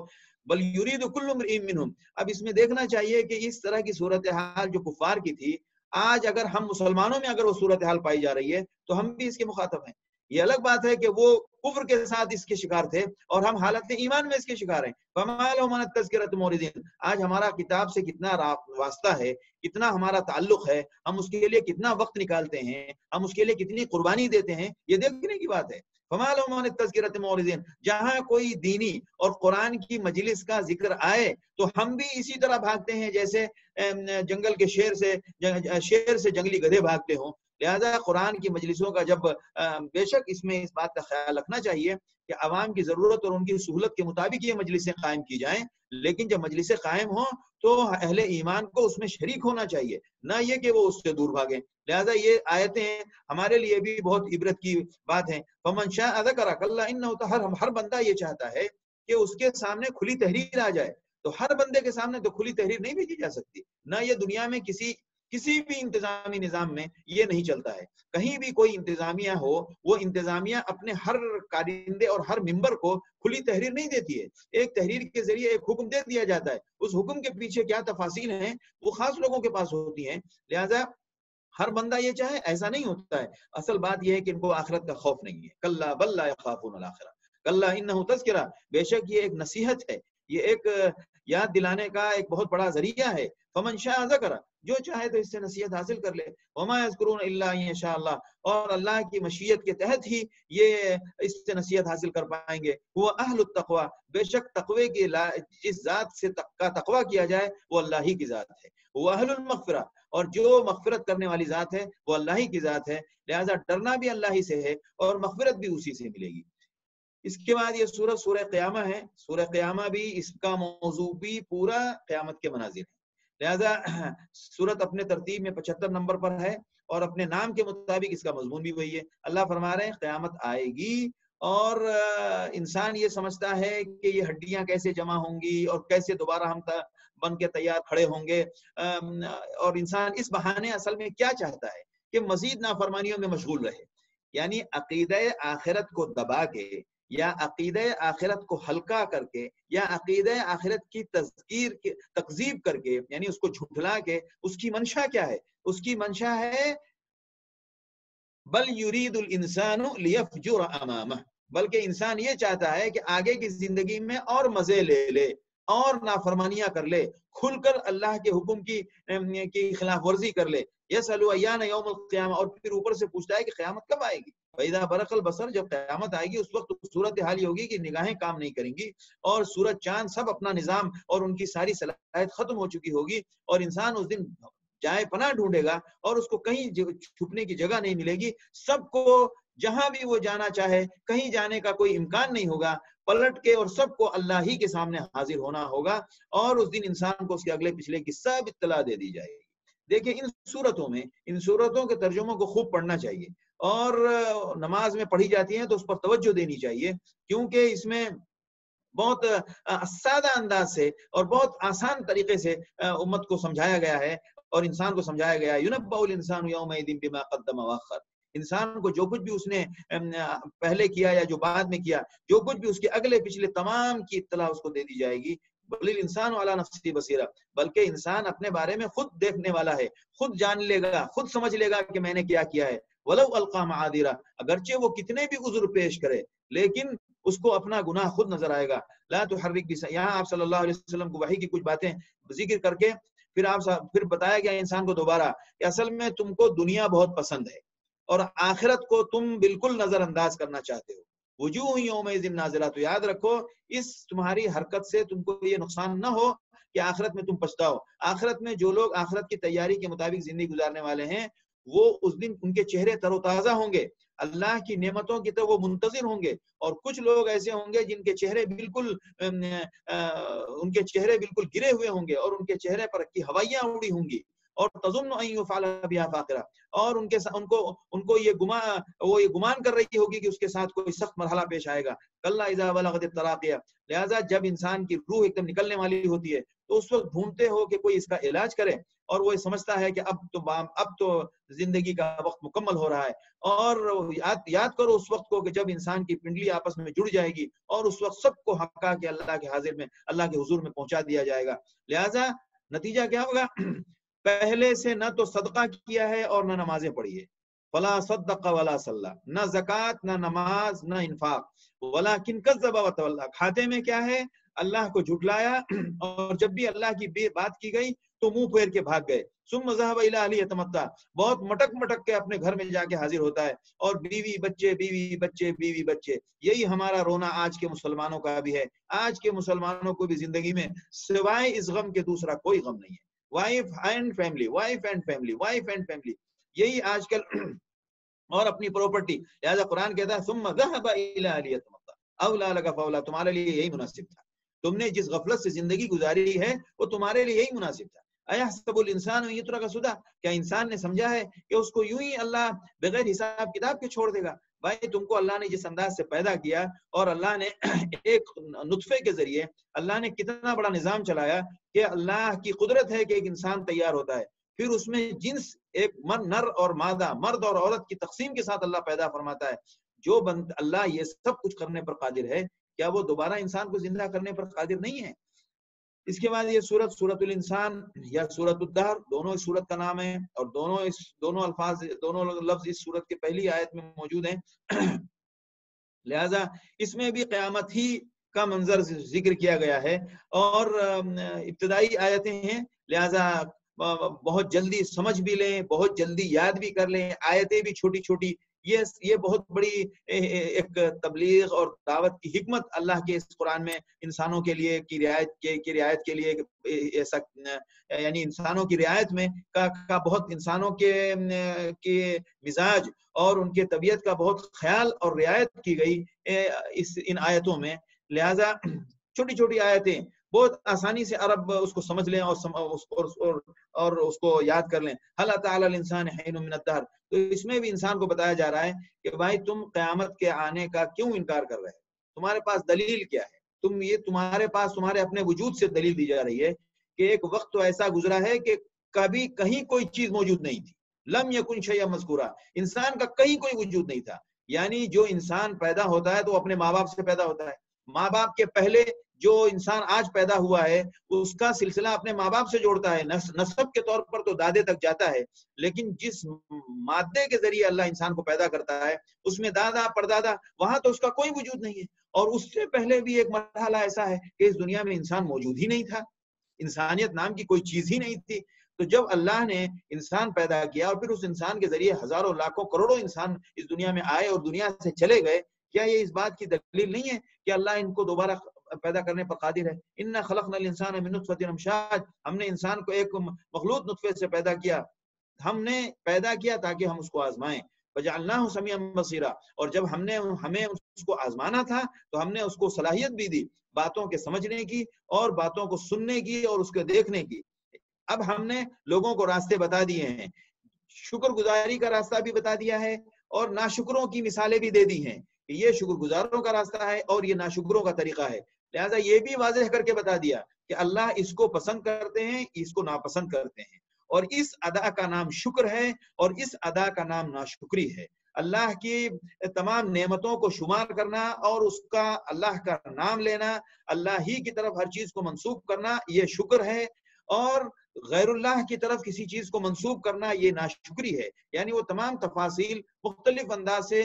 بل یرید کل امرئ منہم، اب اس میں دیکھنا چاہیے کہ اس طرح کی صورتحال جو کفار کی تھی، آج اگر ہم مسلمانوں میں اگر وہ صورتحال پائی جا رہی ہے تو ہم بھی اس کے مخاطب ہیں. یہ الگ بات ہے کہ وہ کفر کے ساتھ اس کے شکار تھے اور ہم حالت ایمان میں اس کے شکار ہیں. فما لهم عن التذکرۃ معرضین، آج ہمارا کتاب سے کتنا واسطہ ہے، کتنا ہمارا تعلق ہے، ہم اس کے لیے کتنا وقت نکالتے ہیں، ہم اس کے لیے کتنی قربانی دیتے ہیں، یہ دیکھنے کی بات ہے. فما لهم عن التذکرۃ معرضین، جہاں کوئی دینی اور قرآن کی مجلس کا ذکر آئے تو ہم بھی اسی طرح بھاگتے ہیں جیسے جنگل کے شیر سے جنگلی گدھے بھاگتے ہوں. لہذا قرآن کی مجلسوں کا جب بے شک اس میں اس بات کا خیال رکھنا چاہیے کہ عوام کی ضرورت اور ان کی سہولت کے مطابق یہ مجلسیں قائم کی جائیں، لیکن جب مجلسیں قائم ہوں تو اہل ایمان کو اس میں شریک ہونا چاہیے، نہ یہ کہ وہ اس سے دور بھاگیں. لہذا یہ آیتیں ہمارے لیے بھی بہت عبرت کی بات ہیں. فمن شاء ذکر، کلا انہ، ہر بندہ یہ چاہتا ہے کہ اس کے سامنے کھلی تحریر آ جائے. تو ہر بندے کے سامنے تو کھلی تحریر نہیں بھیجی جا سکتی، نہ یہ دنیا میں کسی بھی انتظامی نظام میں یہ نہیں چلتا ہے. کہیں بھی کوئی انتظامیہ ہو، وہ انتظامیہ اپنے ہر کارندے اور ہر ممبر کو کھلی تحریر نہیں دیتی ہے. ایک تحریر کے ذریعے ایک حکم دے دیا جاتا ہے، اس حکم کے پیچھے کیا تفاصیل ہیں وہ خاص لوگوں کے پاس ہوتی ہیں. لہذا ہر بندہ یہ چاہے ایسا نہیں ہوتا ہے. اصل بات یہ ہے کہ ان کو آخرت کا خوف نہیں ہے. کلا بل لا یخافون الاخرہ، کلا انہ تذکرہ، بے شک یہ ایک نصیحت ہے، یہ ایک یاد دلانے کا ایک بہت بڑا ذریعہ ہے. فمن شاء ذکر، جو چاہے تو اس سے نصیحت حاصل کر لے. وما یذکرون الا ان یشاء اللہ، اور اللہ کی مشیت کے تحت ہی یہ اس سے نصیحت حاصل کر پائیں گے. وہ اہل التقوی، بے شک تقوی کی جس ذات سے کا تقوی کیا جائے وہ اللہ ہی کی ذات ہے. وہ اہل المغفرہ، اور جو مغفرت کرنے والی ذات ہے وہ اللہ ہی کی ذات ہے. لہذا ڈرنا بھی اللہ ہی سے ہے اور مغفرت بھی اسی سے ملے گی. اس کے بعد یہ سورہ قیامہ ہے. سورہ قیامہ بھی اس کا موضوع بھی پورا قیامت کے مناظر ہے. لہذا سورت اپنے ترتیب میں 75 نمبر پر ہے اور اپنے نام کے مطابق اس کا مضمون بھی وہی ہے. اللہ فرما رہے ہیں قیامت آئے گی اور انسان یہ سمجھتا ہے کہ یہ ہڈیاں کیسے جمع ہوں گی اور کیسے دوبارہ ہم بن کے تیار کھڑے ہوں گے. اور انسان اس بہانے اصل میں کیا چاہتا ہے کہ مزید نافرمانیوں میں مشغول رہے. یعنی عقیدہ آخرت کو دبا کے یا عقیدہ آخرت کو ہلکا کر کے یا عقیدہ آخرت کی تکذیب کر کے، یعنی اس کو جھٹلا کے، اس کی منشا کیا ہے؟ اس کی منشا ہے بل یرید الانسان لیفجر امامہ، بلکہ انسان یہ چاہتا ہے کہ آگے کی زندگی میں اور مزے لے لے اور نافرمانیاں کر لے، کھل کر اللہ کے حکم کی خلاف ورزی کر لے. یسأل ایان یوم القیامہ، اور پھر اوپر سے پوچھتا ہے کہ قیامت کب آئے گی. فَإِذَا بَرَقَ الْبَصَرُ، جب قیامت آئے گی اس وقت صورت حال یہ ہوگی کہ نگاہیں کام نہیں کریں گی اور سورج چاند سب اپنا نظام اور ان کی ساری صلاحیت ختم ہو چکی ہوگی، اور انسان اس دن جائے پناہ ڈھونڈے گا اور اس کو کہیں چھپنے کی جگہ نہیں ملے گی. سب کو جہاں بھی وہ جانا چاہے کہیں جانے کا کوئی امکان نہیں ہوگا، پلٹ کے اور سب کو اللہ ہی کے سامنے حاضر ہونا ہوگا، اور اس دن انسان کو اس کے اگلے پچھلے کی سب اطلاع دے دی جائے گی. دیکھیں ان صورتوں میں، ان صورتوں کے ترجموں کو خوب پڑھنا چاہیے، اور نماز میں پڑھی جاتی ہیں تو اس پر توجہ دینی چاہیے، کیونکہ اس میں بہت سادہ انداز سے اور بہت آسان طریقے سے امت کو سمجھایا گیا ہے اور انسان کو سمجھایا گیا ہے. يُنَبَّأُ الْإِنسَانُ يَوْمَئِذٍ بِمَا قَدَّمَ وَأَخَّرَ. انسان کو جو کچھ بھی اس نے پہلے کیا یا جو بعد میں کیا، جو کچھ بھی اس کے اگلے پچھلے تمام کی اطلاع اس کو دے دی جائے گی. بل الانسان علی نفسہ بصیرہ، بلکہ انسان اپنے بارے میں خود دیکھنے والا ہے، خود جان لے گا، خود سمجھ لے گا کہ میں نے کیا کیا ہے. ولو القی معاذرہ، اگرچہ وہ کتنے بھی عذر پیش کرے لیکن اس کو اپنا گناہ خود نظر آئے گا. لا تحرک بس، یہاں آپ صلی اللہ علیہ وسلم کو وحی کی کچھ باتیں ذکر کر کے پھر بتایا گیا انسان کو دوبارہ کہ اصل میں تم کو دنیا بہت پسند ہے اور آخرت کو تم بالکل نظر انداز کرنا چاہتے ہو. وجوہ یومئذ ناظرہ، تو یاد رکھو اس تمہاری حرکت سے تم کو یہ نقصان نہ ہو کہ آخرت میں تم پچھتاؤ. آخرت میں جو لوگ آخرت کی تیاری کے مطابق زندگی گزارنے والے ہیں وہ اس دن ان کے چہرے تر و تازہ ہوں گے، اللہ کی نعمتوں کی تو وہ منتظر ہوں گے. اور کچھ لوگ ایسے ہوں گے جن کے چہرے بالکل گرے ہوئے ہوں گے اور ان کے چہرے پر کی ہوائیاں اڑی ہوں گی، اور تظن ان یفعل بها فاقرہ، اور ان کو یہ گمان کر رہی ہوگی کہ اس کے ساتھ کوئی سخت مرحلہ پیش آئے گا. کلا اذا بلغت التراقیہ، لہذا جب انسان کی روح ایک دم نکلنے والی ہوتی ہے تو اس وقت ڈھونڈتے ہو کہ کوئی اس کا علاج کرے، اور وہ سمجھتا ہے کہ اب تو زندگی کا وقت مکمل ہو رہا ہے. اور یاد کرو اس وقت کو کہ جب انسان کی پنڈلی آپس میں جڑ جائے گی اور اس وقت سب کو حقا کے اللہ کے حاضر میں، اللہ کے حضور میں پہنچا دیا جائے گا. لہذا نتیجہ کیا ہوگا؟ پہلے سے نہ تو صدقہ کیا ہے اور نہ نمازیں پڑھی ہے. فلا صدق ولا صلی، نہ زکوٰۃ نہ نماز نہ انفاق. ولکن کذب وتولی، کھاتے میں کیا ہے؟ اللہ کو جھٹلایا، اور جب بھی اللہ کی بات کی گئی تو منہ پھیر کے بھاگ گئے. ثم ذهب الى اهله يتمتع، بہت مٹک کے اپنے گھر میں جا کے حاضر ہوتا ہے، اور بیوی بچے بیوی بچے بیوی بچے. یہی ہمارا رونا آج کے مسلمانوں کا بھی ہے. آج کے مسلمانوں کو بھی زندگی میں سوائے اس غم کے دوسرا کوئی غم نہیں ہے. Wife and family, wife and family, wife and family, یہی آج کل، اور اپنی پراپرٹی. لہذا قرآن کہتا ہے ثم ذهب الى اهله يتمتع اولا لك فاولا، تمہارے لیے یہی مناسب تھا. تم نے جس غفلت سے زندگی گزاری ہے وہ تمہارے لیے یہی مناسب تھا. ایحسب الانسان ان یترک سدی، کیا انسان نے سمجھا ہے کہ اس کو یوں ہی اللہ بغیر حساب کتاب کے چھوڑ دے گا؟ بھائی تم کو اللہ نے جس انداز سے پیدا کیا، اور اللہ نے ایک نطفے کے ذریعے اللہ نے کتنا بڑا نظام چلایا کہ اللہ کی قدرت ہے کہ ایک انسان تیار ہوتا ہے، پھر اس میں جنس ایک نر اور مادہ، مرد اور عورت کی تقسیم کے ساتھ اللہ پیدا فرماتا ہے. جو اللہ یہ سب کچھ کرنے پر قادر ہے، کیا وہ دوبارہ انسان کو زندہ کرنے پر قادر نہیں ہے؟ اس کے بعد یہ سورت الانسان یا سورت الدہر، دونوں اس سورت کا نام ہے، اور دونوں لفظ اس سورت کے پہلی آیت میں موجود ہیں. لہذا اس میں بھی قیامت ہی کا منظر ذکر کیا گیا ہے، اور ابتدائی آیتیں ہیں، لہذا بہت جلدی سمجھ بھی لیں، بہت جلدی یاد بھی کر لیں. آیتیں بھی چھوٹی چھوٹی، یہ بہت بڑی ایک تبلیغ اور دعوت کی حکمت اللہ کے اس قرآن میں انسانوں کے لیے کی رعایت کے لیے ایسا، یعنی انسانوں کی رعایت میں کا بہت، انسانوں کے مزاج اور ان کے طبیعت کا بہت خیال اور رعایت کی گئی ان آیتوں میں. لہذا چھوٹی چھوٹی آیتیں بہت آسانی سے عرب اس کو سمجھ لیں اور اس کو یاد کر لیں. هل اتى على الانسان حين من الدهر، تو اس میں بھی انسان کو بتایا جا رہا ہے کہ بھائی تم قیامت کے آنے کا کیوں انکار کر رہے ہیں؟ تمہارے پاس دلیل کیا ہے؟ تمہارے پاس تمہارے اپنے وجود سے دلیل دی جا رہی ہے کہ ایک وقت تو ایسا گزرا ہے کہ کبھی کہیں کوئی چیز موجود نہیں تھی. لم یکن شیئا مذکورا، انسان کا کہیں کوئی وجود نہیں تھا. یعنی جو انسان پیدا ہوتا ہے تو اپنے ماں باپ سے پیدا ہوتا ہے. ماں باپ کے پہلے جو انسان آج پیدا ہوا ہے اس کا سلسلہ اپنے ماں باپ سے جوڑتا ہے، نسب کے طور پر تو دادے تک جاتا ہے، لیکن جس مادے کے ذریعے اللہ انسان کو پیدا کرتا ہے اس میں دادا پردادا، وہاں تو اس کا کوئی وجود نہیں ہے. اور اس سے پہلے بھی ایک مرحلہ ایسا ہے کہ اس دنیا میں انسان موجود ہی نہیں تھا، انسانیت نام کی کوئی چیز ہی نہیں تھی. تو جب اللہ نے انسان پیدا کیا اور پھر اس انسان کے ذریعے ہزاروں لاکھوں کروڑوں انسان اس دنیا میں آئے اور دنیا سے چلے گئے، کیا یہ اس بات کی دلیل نہیں ہے کہ اللہ ان کو دوبارہ پیدا کرنے پر قادر ہے؟ انا خلقنا الانسان من نطفۃ امشاج، ہم نے انسان کو ایک مخلوط نطفے سے پیدا کیا، ہم نے پیدا کیا تاکہ ہم اس کو آزمائیں، وجعلناہ سمیعا بصیرا، اور جب ہمیں اس کو آزمانا تھا تو ہم نے اس کو صلاحیت بھی دی باتوں کے سمجھنے کی اور باتوں کو سننے کی اور اس کے دیکھنے کی۔ اب ہم نے لوگوں کو راستے بتا دیے ہیں، شکر گزاری کا راستہ بھی بتا دیا ہے اور ناشکروں کی مثالیں بھی دے دی ہیں کہ یہ شکر گزاروں کا راستہ ہے اور یہ ناشکروں کا طریقہ ہے، لہذا یہ بھی واضح کر کے بتا دیا کہ اللہ اس کو پسند کرتے ہیں، اس کو ناپسند کرتے ہیں، اور اس ادا کا نام شکر ہے اور اس ادا کا نام ناشکری ہے۔ اللہ کی تمام نعمتوں کو شمار کرنا اور اس کا اللہ کا نام لینا، اللہ ہی کی طرف ہر چیز کو منسوب کرنا، یہ شکر ہے، اور غیر اللہ کی طرف کسی چیز کو منسوب کرنا یہ ناشکری ہے۔ یعنی وہ تمام تفاصیل مختلف انداز سے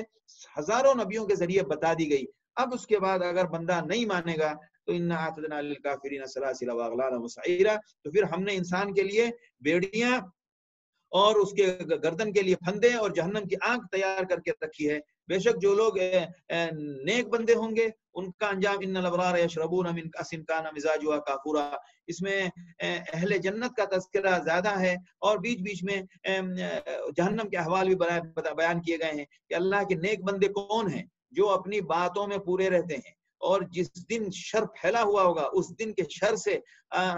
ہزاروں نبیوں کے ذریعے بتا دی گئی۔ اب اس کے بعد اگر بندہ نہیں مانے گا تو اِنَّا أَعْتَدْنَا لِلْكَافِرِينَ سَلَاسِلَ وَأَغْلَالًا وَسَعِيرًا، تو پھر ہم نے انسان کے لیے بیڑیاں اور اس کے گردن کے لیے پھندے اور جہنم کی آنکھ تیار کر کے رکھی ہے۔ بے شک جو لوگ نیک بندے ہوں گے ان کا انجام ان الابرار یشربون من کأس کان مزاجها کافورا، اس میں اہل جنت کا تذکرہ زیادہ ہے اور بیچ بیچ میں جہنم کے احوال بھی بیان کیے گئے ہیں کہ اللہ کے نیک بندے کون ہیں جو اپنی باتوں میں پورے رہتے ہیں اور جس دن شر پھیلا ہوا ہوگا اس دن کے شر سے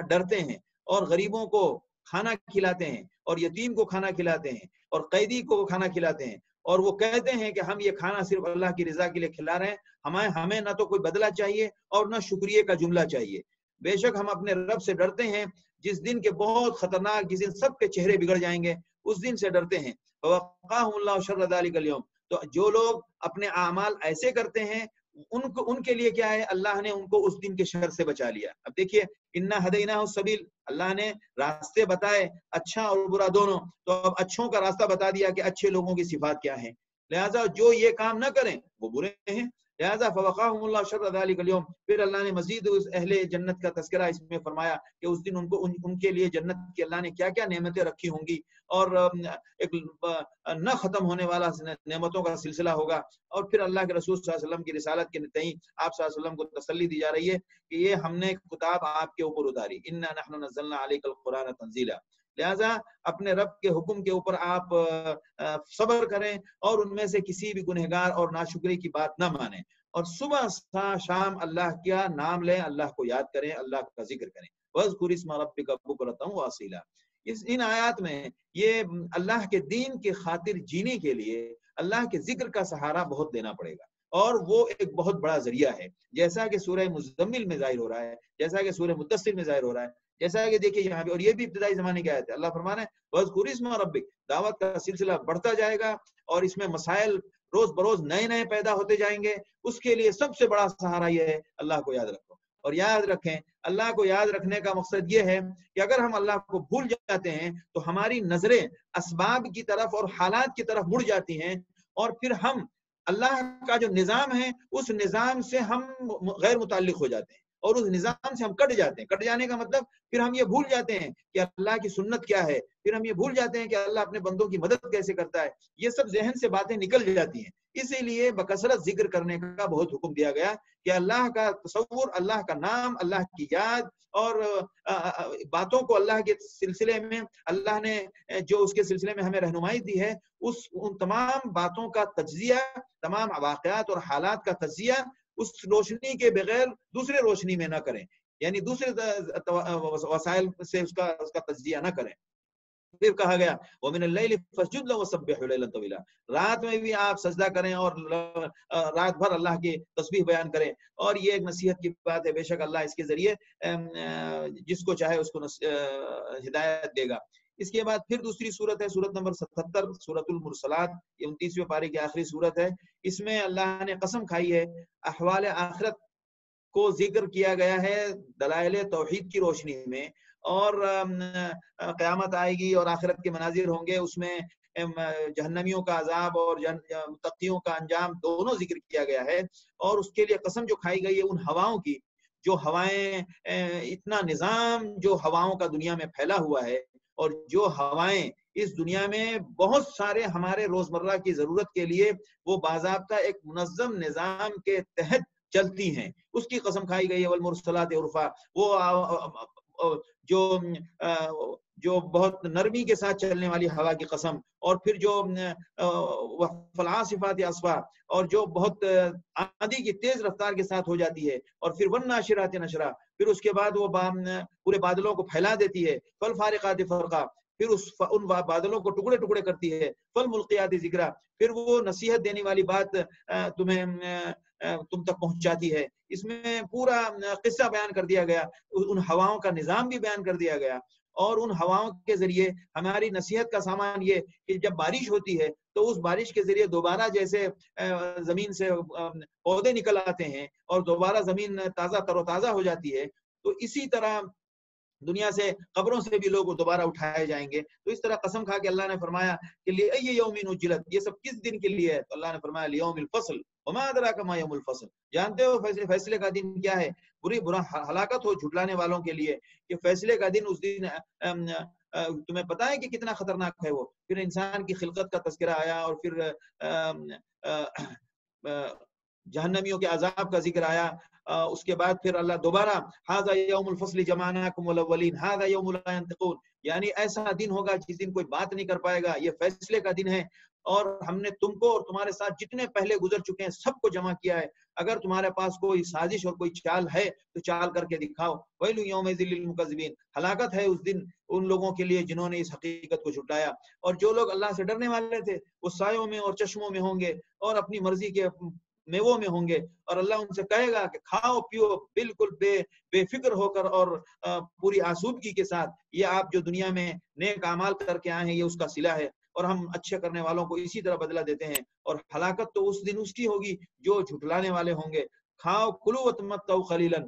ڈرتے ہیں اور غریبوں کو کھانا کھلاتے ہیں اور یتیم کو کھانا کھلاتے ہیں اور قیدی کو کھانا کھلاتے ہیں، اور وہ کہتے ہیں کہ ہم یہ کھانا صرف اللہ کی رضا کے لیے کھلا رہے ہیں، ہمیں نہ تو کوئی بدلہ چاہیے اور نہ شکریہ کا جملہ چاہیے۔ بے شک ہم اپنے رب سے ڈرتے ہیں جس دن کے بہت خطرناک، جس دن سب کے چہرے بگڑ جائیں گے، اس دن سے ڈرتے ہیں۔ وَوَقَّاهُمُ اللَّهُ شَرَّ ذَلِكَ الْيَوْمِ، تو جو لوگ اپنے اعمال ایسے کرتے ہیں ان کے لیے کیا ہے؟ اللہ نے ان کو اس دن کے شر سے بچا لیا۔ اب دیکھیے اِنَّا هَدَيْنَاهُ السَّبِيلَ، اللہ نے راستے بتائے اچھا اور برا دونوں، تو اب اچھوں کا راستہ بتا دیا کہ اچھے لوگوں کی صفات کیا ہیں، لہذا جو یہ کام نہ کریں وہ برے ہیں، لہذا فوقاہم اللہ شر ذلک اليوم۔ پھر اللہ نے مزید اس اہل جنت کا تذکرہ اس میں فرمایا کہ اس دن ان کے لیے جنت کی اللہ نے کیا کیا نعمتیں رکھی ہوں گی، اور ایک نہ ختم ہونے والا نعمتوں کا سلسلہ ہوگا، اور پھر اللہ کے رسول صلی اللہ علیہ وسلم کی رسالت کے تئیں آپ صلی اللہ علیہ وسلم کو تسلی دی جا رہی ہے کہ یہ ہم نے کتاب آپ کے اوپر اتاری، انا نحن نزلنا علیک القرآن تنزیلا، لہذا اپنے رب کے حکم کے اوپر آپ صبر کریں اور ان میں سے کسی بھی گنہگار اور ناشکری کی بات نہ مانیں، اور صبح شام اللہ کا نام لیں، اللہ کو یاد کریں، اللہ کا ذکر کریں۔ وَاذْكُرِ اسْمَ رَبِّكَ بُكْرَةً وَأَصِيلًا، ان آیات میں یہ اللہ کے دین کی خاطر جینے کے لیے اللہ کے ذکر کا سہارا بہت دینا پڑے گا، اور وہ ایک بہت بڑا ذریعہ ہے، جیسا کہ سورہ مزمل میں ظاہر ہو رہا ہے، جیسا کہ سورہ مدثر میں ظاہر ہو رہا ہے، جیسا کہ دیکھیے یہاں پہ، اور یہ بھی ابتدائی زمانے کی آیت ہے، اللہ فرمانا ہے وَاذْكُرِ اسْمَ رَبِّكَ، دعوت کا سلسلہ بڑھتا جائے گا اور اس میں مسائل روز بروز نئے نئے پیدا ہوتے جائیں گے، اس کے لیے سب سے بڑا سہارا یہ ہے اللہ کو یاد رکھو، اور یاد رکھیں اللہ کو یاد رکھنے کا مقصد یہ ہے کہ اگر ہم اللہ کو بھول جاتے ہیں تو ہماری نظریں اسباب کی طرف اور حالات کی طرف مڑ جاتی ہیں، اور پھر ہم اللہ کا جو نظام ہے اس نظام سے ہم غیر متعلق ہو جاتے ہیں اور اس نظام سے ہم کٹ جاتے ہیں۔ کٹ جانے کا مطلب پھر ہم یہ بھول جاتے ہیں کہ اللہ کی سنت کیا ہے، پھر ہم یہ بھول جاتے ہیں کہ اللہ اپنے بندوں کی مدد کیسے کرتا ہے، یہ سب ذہن سے باتیں نکل جاتی ہیں۔ اسی لیے بکثرت ذکر کرنے کا بہت حکم دیا گیا کہ اللہ کا تصور، اللہ کا نام، اللہ کی یاد، اور باتوں کو اللہ کے سلسلے میں اللہ نے جو اس کے سلسلے میں ہمیں رہنمائی دی ہے، ان تمام باتوں کا تجزیہ، تمام واقعات اور حالات کا تجزیہ اس روشنی کے بغیر دوسرے روشنی میں نہ کریں، یعنی دوسرے وسائل سے اس کا تجزیہ نہ کریں۔ پھر کہا گیا وَمِنَ اللَّيْلِ فَاسْجُدْ لَهُ وَسَبِّحْهُ لَيْلًا طَوِيلًا، رات میں بھی آپ سجدہ کریں اور رات بھر اللہ کی تسبیح بیان کریں، اور یہ ایک نصیحت کی بات ہے، بے شک اللہ اس کے ذریعے جس کو چاہے اس کو ہدایت دے گا۔ اس کے بعد پھر دوسری صورت ہے سورت نمبر 77، سورت المرسلات، یہ 29ویں پارے کی آخری صورت ہے۔ اس میں اللہ نے قسم کھائی ہے، احوال آخرت کو ذکر کیا گیا ہے دلائل توحید کی روشنی میں، اور قیامت آئے گی اور آخرت کے مناظر ہوں گے، اس میں جہنمیوں کا عذاب اور متقیوں کا انجام دونوں ذکر کیا گیا ہے، اور اس کے لیے قسم جو کھائی گئی ہے ان ہواؤں کی، جو ہوائیں اتنا نظام جو ہواؤں کا دنیا میں پھیلا ہوا ہے، اور جو ہوائیں اس دنیا میں بہت سارے ہمارے روزمرہ کی ضرورت کے لیے وہ باضابطہ ایک منظم نظام کے تحت چلتی ہیں، اس کی قسم کھائی گئی ہے والمرسلات عرفا، وہ جو بہت نرمی کے ساتھ چلنے والی ہوا کی قسم، اور پھر جو فالعاصفات عصفا، اور جو بہت آندھی کی تیز رفتار کے ساتھ ہو جاتی ہے، اور پھر والناشرات نشرا، پھر اس کے بعد وہ پورے بادلوں کو پھیلا دیتی ہے، فالفارقات فرقا، پھر ان بادلوں کو ٹکڑے ٹکڑے کرتی ہے، فالملقیات ذکرا، پھر وہ نصیحت دینے والی بات تم تک پہنچاتی ہے۔ اس میں پورا قصہ بیان کر دیا گیا، ان ہواؤں کا نظام بھی بیان کر دیا گیا، اور ان ہواؤں کے ذریعے ہماری نصیحت کا سامان یہ کہ جب بارش ہوتی ہے تو اس بارش کے ذریعے دوبارہ جیسے زمین سے پودے نکل آتے ہیں اور دوبارہ زمین تازہ تر و تازہ ہو جاتی ہے، تو اسی طرح دنیا سے قبروں سے بھی لوگ دوبارہ اٹھائے جائیں گے۔ تو اس طرح قسم کھا کے اللہ نے فرمایا کہ لِأَيِّ يَوْمٍ أُجِّلَتْ، یہ سب کس دن کے لیے ہے؟ تو اللہ نے فرمایا لِيَوْمِ الْفَصْلِ وَمَا أَدْرَاكَ مَا يَوْمُ الْفَصْلِ، جانتے ہو فیصلے کا دن کیا ہے؟ برا ہلاکت ہو جھٹلانے والوں کے لیے کہ فیصلے کا دن، اس دن تمہیں پتا ہے کہ کتنا خطرناک ہے وہ۔ پھر انسان کی خلقت کا تذکرہ آیا، اور پھر جہنمیوں کے عذاب کا ذکر آیا۔ اس کے بعد پھر اللہ دوبارہ ھذا یوم الفصل جمعناکم والاولین ھذا یوم لا ينطقون، یعنی ایسا دن ہوگا جس دن کوئی بات نہیں کر پائے گا، یہ فیصلے کا دن ہے، اور ہم نے تم کو اور تمہارے ساتھ جتنے پہلے گزر چکے ہیں سب کو جمع کیا ہے، اگر تمہارے پاس کوئی سازش اور کوئی چال ہے تو چال کر کے دکھاؤ۔ ویل یومئذ للمکذبین، ہلاکت ہے اس دن ان لوگوں کے لیے جنہوں نے اس حقیقت کو جھٹلایا۔ اور جو لوگ اللہ سے ڈرنے والے تھے وہ سایوں میں اور چشموں میں ہوں گے، اور اپنی مرضی کے میووں میں ہوں گے، اور اللہ ان سے کہے گا کہ کھاؤ پیو بالکل بے فکر ہو کر اور پوری آسودگی کے ساتھ، یہ آپ جو دنیا میں نیک اعمال کر کے آئے ہیں یہ اس کا صلہ ہے، اور ہم اچھے کرنے والوں کو اسی طرح بدلہ دیتے ہیں۔ اور ہلاکت تو اس دن اس کی ہوگی جو جھٹلانے والے ہوں گے۔ کھاؤ کلو وتمتعوا قلیلا،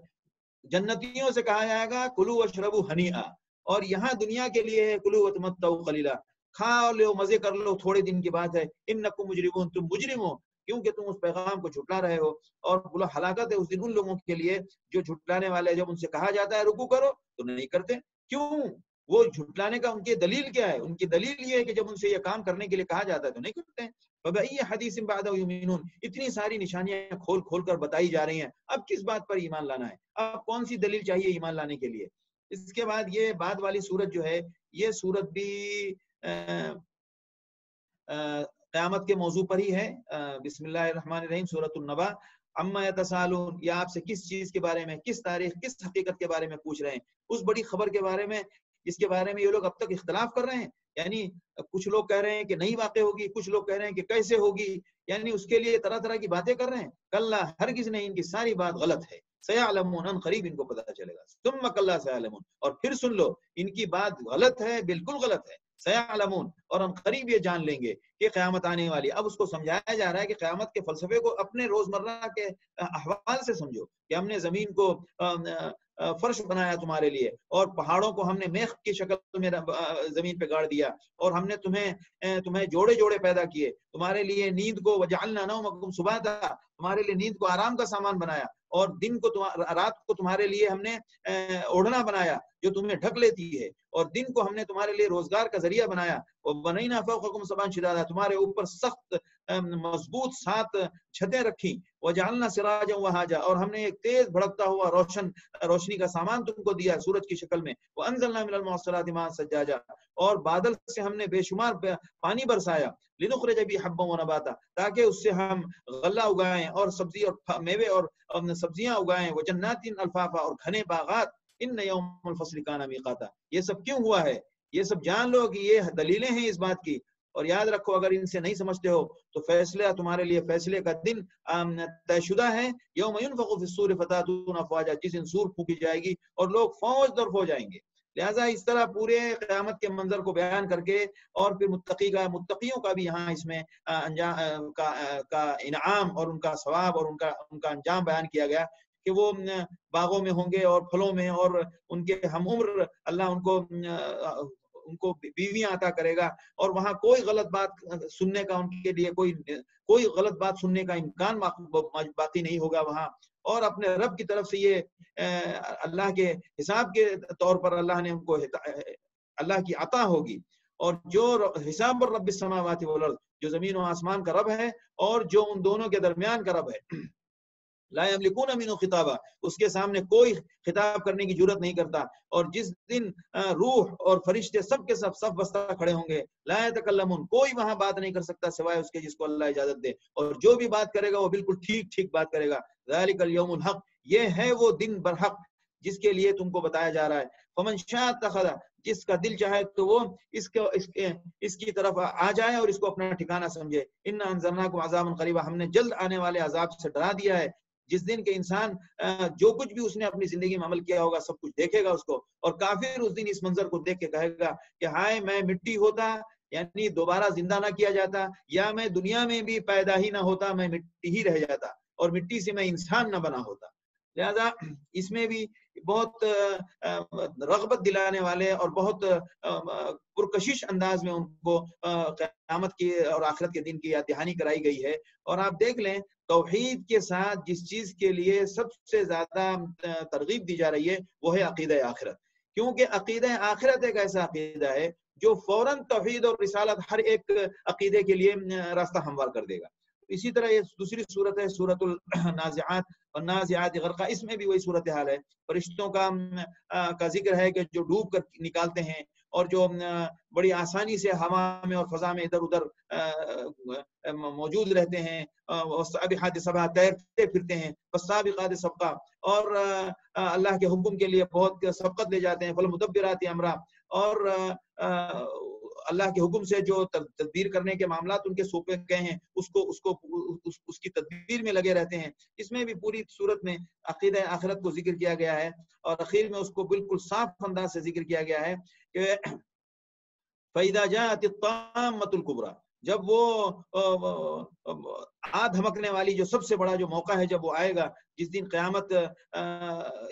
جنتیوں سے کہا جائے گا کلو واشربوا ہنیئا، اور یہاں دنیا کے لیے ہے کلو وتمتعوا قلیلا، کھاؤ لو مزے کر لو، تھوڑے دن کی بات ہے۔ انکم مجرمون، تم مجرم ہو کیونکہ تم اس پیغام کو جھٹلا رہے ہو۔ اور بلا ہلاکت ہے اس دن ان لوگوں کے لیے جو جھٹلانے والے، جب ان سے کہا جاتا ہے رکوع کرو تو نہیں کرتے، کیوں؟ وہ جھٹلانے کا ان کی دلیل کیا ہے؟ ان کی دلیل یہ ہے کہ جب ان سے یہ کام کرنے کے لیے کہا جاتا ہے تو نہیں کرتے ہیں۔ فَبِأَيِّ حَدِيثٍ بَعْدَهُ يُؤْمِنُونَ، اتنی ساری نشانیاں کھول کھول کر بتائی جا رہی ہیں، اب کس بات پر ایمان لانا ہے؟ اب کون سی دلیل چاہیے ایمان لانے کے لیے؟ اس کے بعد یہ بعد والی سورت جو ہے، یہ سورت بھی قیامت کے موضوع پر ہی ہے۔ بسم اللہ الرحمن الرحیم، سورۃ النبا۔ عما یتساءلون، یہ آپ سے کس چیز کے بارے میں، کس تاریخ، کس حقیقت کے بارے میں پوچھ رہے ہیں؟ اس بڑی خبر کے بارے میں جس کے بارے میں یہ لوگ اب تک اختلاف کر رہے ہیں۔ یعنی کچھ لوگ کہہ رہے ہیں کہ نہیں واقع ہوگی، کچھ لوگ کہہ رہے ہیں کہ کیسے ہوگی، یعنی اس کے لیے طرح طرح کی باتیں کر رہے ہیں۔ کلا، ہرگز نہیں، ان کی ساری بات غلط ہے۔ سیعلمون، ان قریب ان کو پتہ چلے گا۔ ثم کلا سیعلمون، اور پھر سن لو، ان کی بات غلط ہے، بالکل غلط ہے۔ سیعلمون، اور ان قریب یہ جان لیں گے کہ قیامت آنے والی۔ اب اس کو سمجھایا جا رہا ہے کہ قیامت کے فلسفے کو اپنے روزمرہ کے احوال سے سمجھو، کہ ہم نے زمین کو فرش بنایا تمہارے لیے، اور پہاڑوں کو ہم نے میخ کی شکل میں زمین پہ گاڑ دیا، اور ہم نے تمہیں جوڑے جوڑے پیدا کیے، تمہارے لیے نیند کو وجعلنا نومکم سباتا، تمہارے لیے نیند کو آرام کا سامان بنایا، اور دن کو رات کو تمہارے لیے ہم نے اوڑھنا بنایا جو تمہیں ڈھک لیتی ہے، اور دن کو ہم نے تمہارے لیے روزگار کا ذریعہ بنایا۔ وَبَنَيْنَا فَوْقَكُمْ سَبْعًا شِدَادًا، تمہارے اوپر سخت مضبوط 7 چھتیں رکھی۔ وَجَعَلْنَا سِرَاجًا وَهَاجًا، اور ہم نے ایک تیز بھڑکتا ہوا روشنی کا سامان تم کو دیا سورج کی شکل میں۔ وَأَنزَلْنَا مِنَ الْمُعْصِرَاتِ مَاءً ثَجَّاجًا، اور بادل سے ہم نے بے شمار پانی برسایا۔ لِنُخْرِجَ بِهِ حَبًّا وَنَبَاتًا، تاکہ اس سے ہم غلہ اگائیں اور سبزی اور میوے اور سبزیاں اگائیں۔ وَجَنَّاتٍ أَلْفَافًا، اور گھنے باغات۔ إِنَّ يَوْمَ الْفَصْلِ كَانَ مِيقَاتًا، یہ سب کیوں ہوا ہے؟ یہ سب جان لو کہ یہ دلیلیں ہیں اس بات کی، اور یاد رکھو اگر ان سے نہیں سمجھتے ہو تو فیصلہ تمہارے لیے، فیصلے کا دن طے شدہ ہے۔ یوم ينفخ في الصور فتأتون افواجا، جس دن سور پھونکی جائے گی اور لوگ فوج در فوج آئیں گے۔ لہٰذا اس طرح پورے قیامت کے منظر کو بیان کر کے، اور پھر متقیوں کا بھی یہاں اس میں کا انعام اور ان کا ثواب اور ان کا انجام بیان کیا گیا، کہ وہ باغوں میں ہوں گے اور پھلوں میں، اور ان کے ہم عمر اللہ ان کو بیویاں عطا کرے گا، اور وہاں کوئی غلط بات سننے کا ان کے لیے کوئی غلط بات سننے کا امکان باقی نہیں ہوگا وہاں۔ اور اپنے رب کی طرف سے یہ اللہ کے حساب کے طور پر اللہ نے ان کو اللہ کی عطا ہوگی. اور جو حساب رب السماوات والارض، جو زمین و آسمان کا رب ہے اور جو ان دونوں کے درمیان کا رب ہے، لا یملکون منہ خطابا، اس کے سامنے کوئی خطاب کرنے کی جرت نہیں کرتا. اور جس دن روح اور فرشتے سب کے سب صف بستہ کھڑے ہوں گے، لا یتکلمون، کوئی وہاں بات نہیں کر سکتا سوائے اس کے جس کو اللہ اجازت دے، اور جو بھی بات کرے گا وہ بالکل ٹھیک ٹھیک بات کرے گا. ذالک الیوم الحق، یہ ہے وہ دن برحق جس کے لیے تم کو بتایا جا رہا ہے. فمن شاء اتخذ، جس کا دل چاہے تو وہ اس کی طرف آ جائے اور اس کو اپنا ٹھکانہ سمجھے. انا انذرناکم عذابا قریبا، ہم نے جلد آنے والے عذاب سے ڈرا دیا ہے، جس دن کے انسان جو کچھ بھی اس نے اپنی زندگی میں عمل کیا ہوگا سب کچھ دیکھے گا اس کو. اور کافر اس دن اس منظر کو دیکھ کے کہے گا کہ ہائے میں مٹی ہوتا، یعنی دوبارہ زندہ نہ کیا جاتا، یا میں دنیا میں بھی پیدا ہی نہ ہوتا، میں مٹی ہی رہ جاتا، اور مٹی سے میں انسان نہ بنا ہوتا. لہذا اس میں بھی بہت رغبت دلانے والے اور بہت پرکشش انداز میں ان کو قیامت کی اور آخرت کے دن کی یاد دہانی کرائی گئی ہے. اور آپ دیکھ لیں توحید کے ساتھ جس چیز کے لیے سب سے زیادہ ترغیب دی جا رہی ہے وہ ہے عقیدہ آخرت، کیونکہ عقیدہ آخرت ایک ایسا عقیدہ ہے جو فوراً توحید اور رسالت ہر ایک عقیدے کے لیے راستہ ہموار کر دے گا. اسی طرح یہ دوسری صورت ہے سورۃ النازعات اور نازعات غرقہ، اس میں بھی وہی صورتحال ہے. فرشتوں کا ذکر ہے کہ جو ڈوب کر نکالتے ہیں اور جو بڑی آسانی سے ہوا میں اور فضا میں ادھر ادھر موجود رہتے ہیں، والسابحات سبحا، تیرتے پھرتے ہیں، والسابقات سبقا، اور اللہ کے حکم کے لیے بہت سبقت لے جاتے ہیں، فالمدبرات امرا، اور اللہ کے حکم سے جو تدبیر کرنے کے معاملات ان کے سونپے گئے ہیں اس کی تدبیر میں لگے رہتے ہیں. اس میں بھی پوری صورت میں عقیدہ آخرت کو ذکر کیا گیا ہے، اور اخیر میں اس کو بالکل صاف انداز سے ذکر کیا گیا ہے کہ فَإِذَا جَاءَتِ الطَّامَّةُ الْكُبْرَى، جب وہ دھمکنے والی جو سب سے بڑا جو موقع ہے جب وہ آئے گا، جس دن قیامت،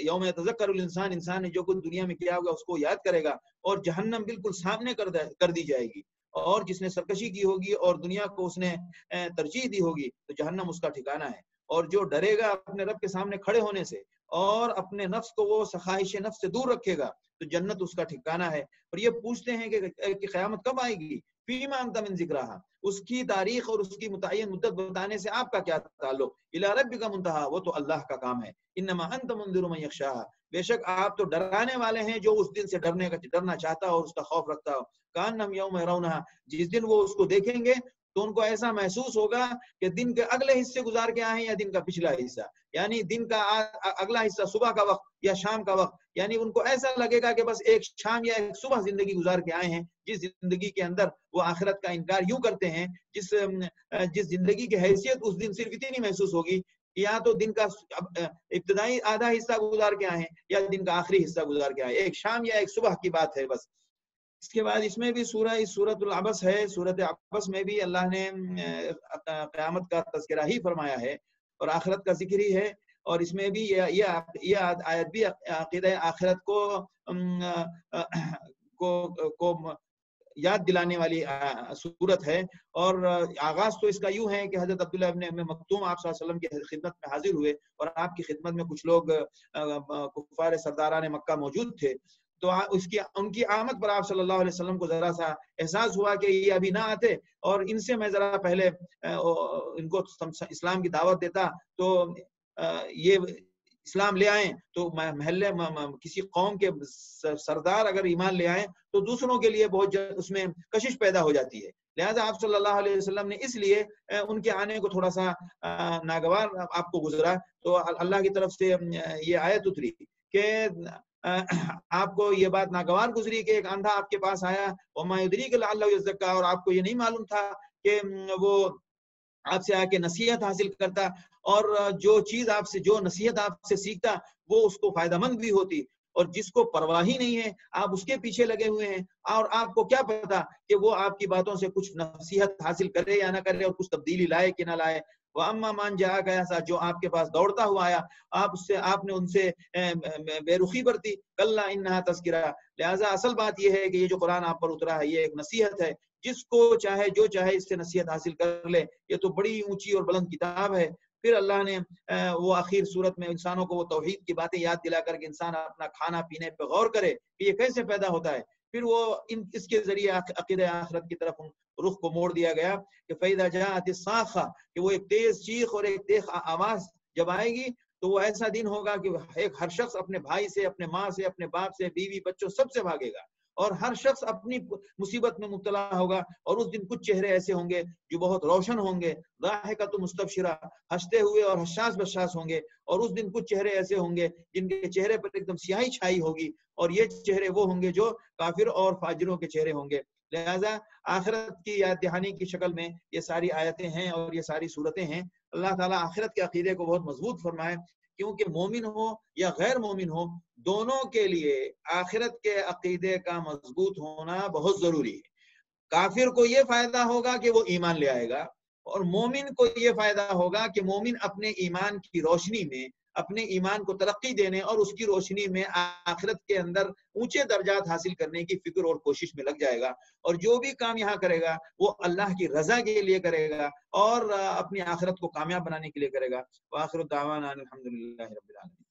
یوم یتذکر الانسان، انسان نے جو کچھ دنیا میں کیا ہوگا اس کو یاد کرے گا، اور جہنم بالکل سامنے کر دی جائے گی. اور جس نے سرکشی کی ہوگی اور دنیا کو اس نے ترجیح دی ہوگی تو جہنم اس کا ٹھکانہ ہے. اور جو ڈرے گا اپنے رب کے سامنے کھڑے ہونے سے اور اپنے نفس کو وہ خواہش نفس سے دور رکھے گا تو جنت اس کا ٹھکانہ ہے. اور یہ پوچھتے ہیں کہ قیامت کب آئے گی؟ فیما انت من ذکرہا، اس کی تاریخ اور اس کی متعین مدت بتانے سے آپ کا کیا تعلق؟ الی ربک منتہا، وہ تو اللہ کا کام ہے. انما انت منذر من یخشاہا، بے شک آپ تو ڈرانے والے ہیں جو اس دن سے ڈرنا چاہتا ہو اور اس کا خوف رکھتا ہو. کانہم یوم یرونہا، جس دن وہ اس کو دیکھیں گے تو ان کو ایسا محسوس ہوگا کہ دن کے اگلے حصے گزار کے آئے ہیں یا دن کا پچھلا حصہ، یعنی دن کا اگلا حصہ صبح کا وقت یا شام کا وقت، یعنی ان کو ایسا لگے گا کہ بس ایک شام یا ایک صبح زندگی گزار کے آئے ہیں، جس زندگی کے اندر وہ آخرت کا انکار یوں کرتے ہیں، جس زندگی کی حیثیت اس دن صرف اتنی محسوس ہوگی یا تو دن کا ابتدائی آدھا حصہ گزار کے آئے ہیں یا دن کا آخری حصہ گزار کے آئے، ایک شام یا ایک صبح کی بات ہے بس. اس کے بعد اس میں بھی سورۃ العبس ہے. سورۃ عبس میں بھی اللہ نے قیامت کا تذکرہ ہی فرمایا ہے اور آخرت کا ذکر ہی ہے، اور اس میں بھی یہ آیت بھی عقیدہ آخرت کو یاد دلانے والی صورت ہے. اور آغاز تو اس کا یوں ہے کہ حضرت عبداللہ ابن ام مکتوم آپ صلی اللہ علیہ وسلم کی خدمت میں حاضر ہوئے اور آپ کی خدمت میں کچھ لوگ کفار سرداران مکہ موجود تھے. تو ان کی آمد پر آپ صلی اللہ علیہ وسلم کو ذرا سا احساس ہوا کہ یہ ابھی نہ آتے اور ان سے میں ذرا پہلے ان کو اسلام کی دعوت دیتا تو یہ اسلام لے آئیں، تو محلے کسی قوم کے سردار اگر ایمان لے آئیں تو دوسروں کے لیے بہت اس میں کشش پیدا ہو جاتی ہے. لہذا آپ صلی اللہ علیہ وسلم نے اس لیے ان کے آنے کو تھوڑا سا ناگوار آپ کو گزرا. تو اللہ کی طرف سے یہ آیت اتری کہ آپ کو یہ بات ناگوار گزری کہ ایک اندھا آپ کے پاس آیا، وما یدریک لعلہ یزکا، اور آپ کو یہ نہیں معلوم تھا کہ وہ آپ سے آ کے نصیحت حاصل کرتا، اور جو چیز آپ سے، جو نصیحت آپ سے سیکھتا وہ اس کو فائدہ مند بھی ہوتی، اور جس کو پرواہ ہی نہیں ہے آپ اس کے پیچھے لگے ہوئے ہیں اور آپ کو کیا پتا کہ وہ آپ کی باتوں سے کچھ نصیحت حاصل کرے یا نہ کرے اور کچھ تبدیلی لائے کہ نہ لائے. وَأَمَّا مَنْ جَاءَكَ يَسْعَىٰ، جو آپ کے پاس دوڑتا ہوا آیا آپ نے ان سے بے رخی برتی. کَلَّا إِنَّهَا تَذْكِرَةٌ، لہٰذا اصل بات یہ ہے کہ یہ جو قرآن آپ پر اترا ہے یہ ایک نصیحت ہے، جس کو چاہے جو چاہے اس سے نصیحت حاصل کر لے، یہ تو بڑی اونچی اور بلند کتاب ہے. پھر اللہ نے وہ آخر صورت میں انسانوں کو وہ توحید کی باتیں یاد دلا کر کے انسان اپنا کھانا پینے پہ غور کرے کہ یہ کیسے پیدا ہوتا ہے. پھر وہ اس کے ذریعے عقیدہ آخرت کی طرف رخ کو موڑ دیا گیا کہ فَإِذَا جَاءَتِ الصَّاخَّةُ کہ وہ ایک تیز چیخ اور ایک تیز آواز جب آئے گی تو وہ ایسا دن ہوگا کہ ہر شخص اپنے بھائی سے، اپنے ماں سے، اپنے باپ سے، بیوی بچوں سب سے بھاگے گا، اور ہر شخص اپنی مصیبت میں مبتلا ہوگا. اور اس دن کچھ چہرے ایسے ہوں گے جو بہت روشن ہوں گے، ضاحکۃ مستبشرہ، ہنستے ہوئے اور حساس بشاس ہوں گے. اور اس دن کچھ چہرے ایسے ہوں گے جن کے چہرے پر ایک دم سیاہی چھائی ہوگی، اور یہ چہرے وہ ہوں گے جو کافر اور فاجروں کے چہرے ہوں گے. لہذا آخرت کی یاد دہانی کی شکل میں یہ ساری آیتیں ہیں اور یہ ساری صورتیں ہیں. اللہ تعالیٰ آخرت کے عقیدے کو بہت مضبوط فرمائے، کیونکہ مومن ہو یا غیر مومن ہو، دونوں کے لیے آخرت کے عقیدے کا مضبوط ہونا بہت ضروری ہے. کافر کو یہ فائدہ ہوگا کہ وہ ایمان لے آئے گا، اور مومن کو یہ فائدہ ہوگا کہ مومن اپنے ایمان کی روشنی میں، اپنے ایمان کو ترقی دینے اور اس کی روشنی میں آخرت کے اندر اونچے درجات حاصل کرنے کی فکر اور کوشش میں لگ جائے گا. اور جو بھی کام یہاں کرے گا وہ اللہ کی رضا کے لیے کرے گا اور اپنی آخرت کو کامیاب بنانے کے لیے کرے گا. وآخر دعوانا الحمدللہ رب العالمین.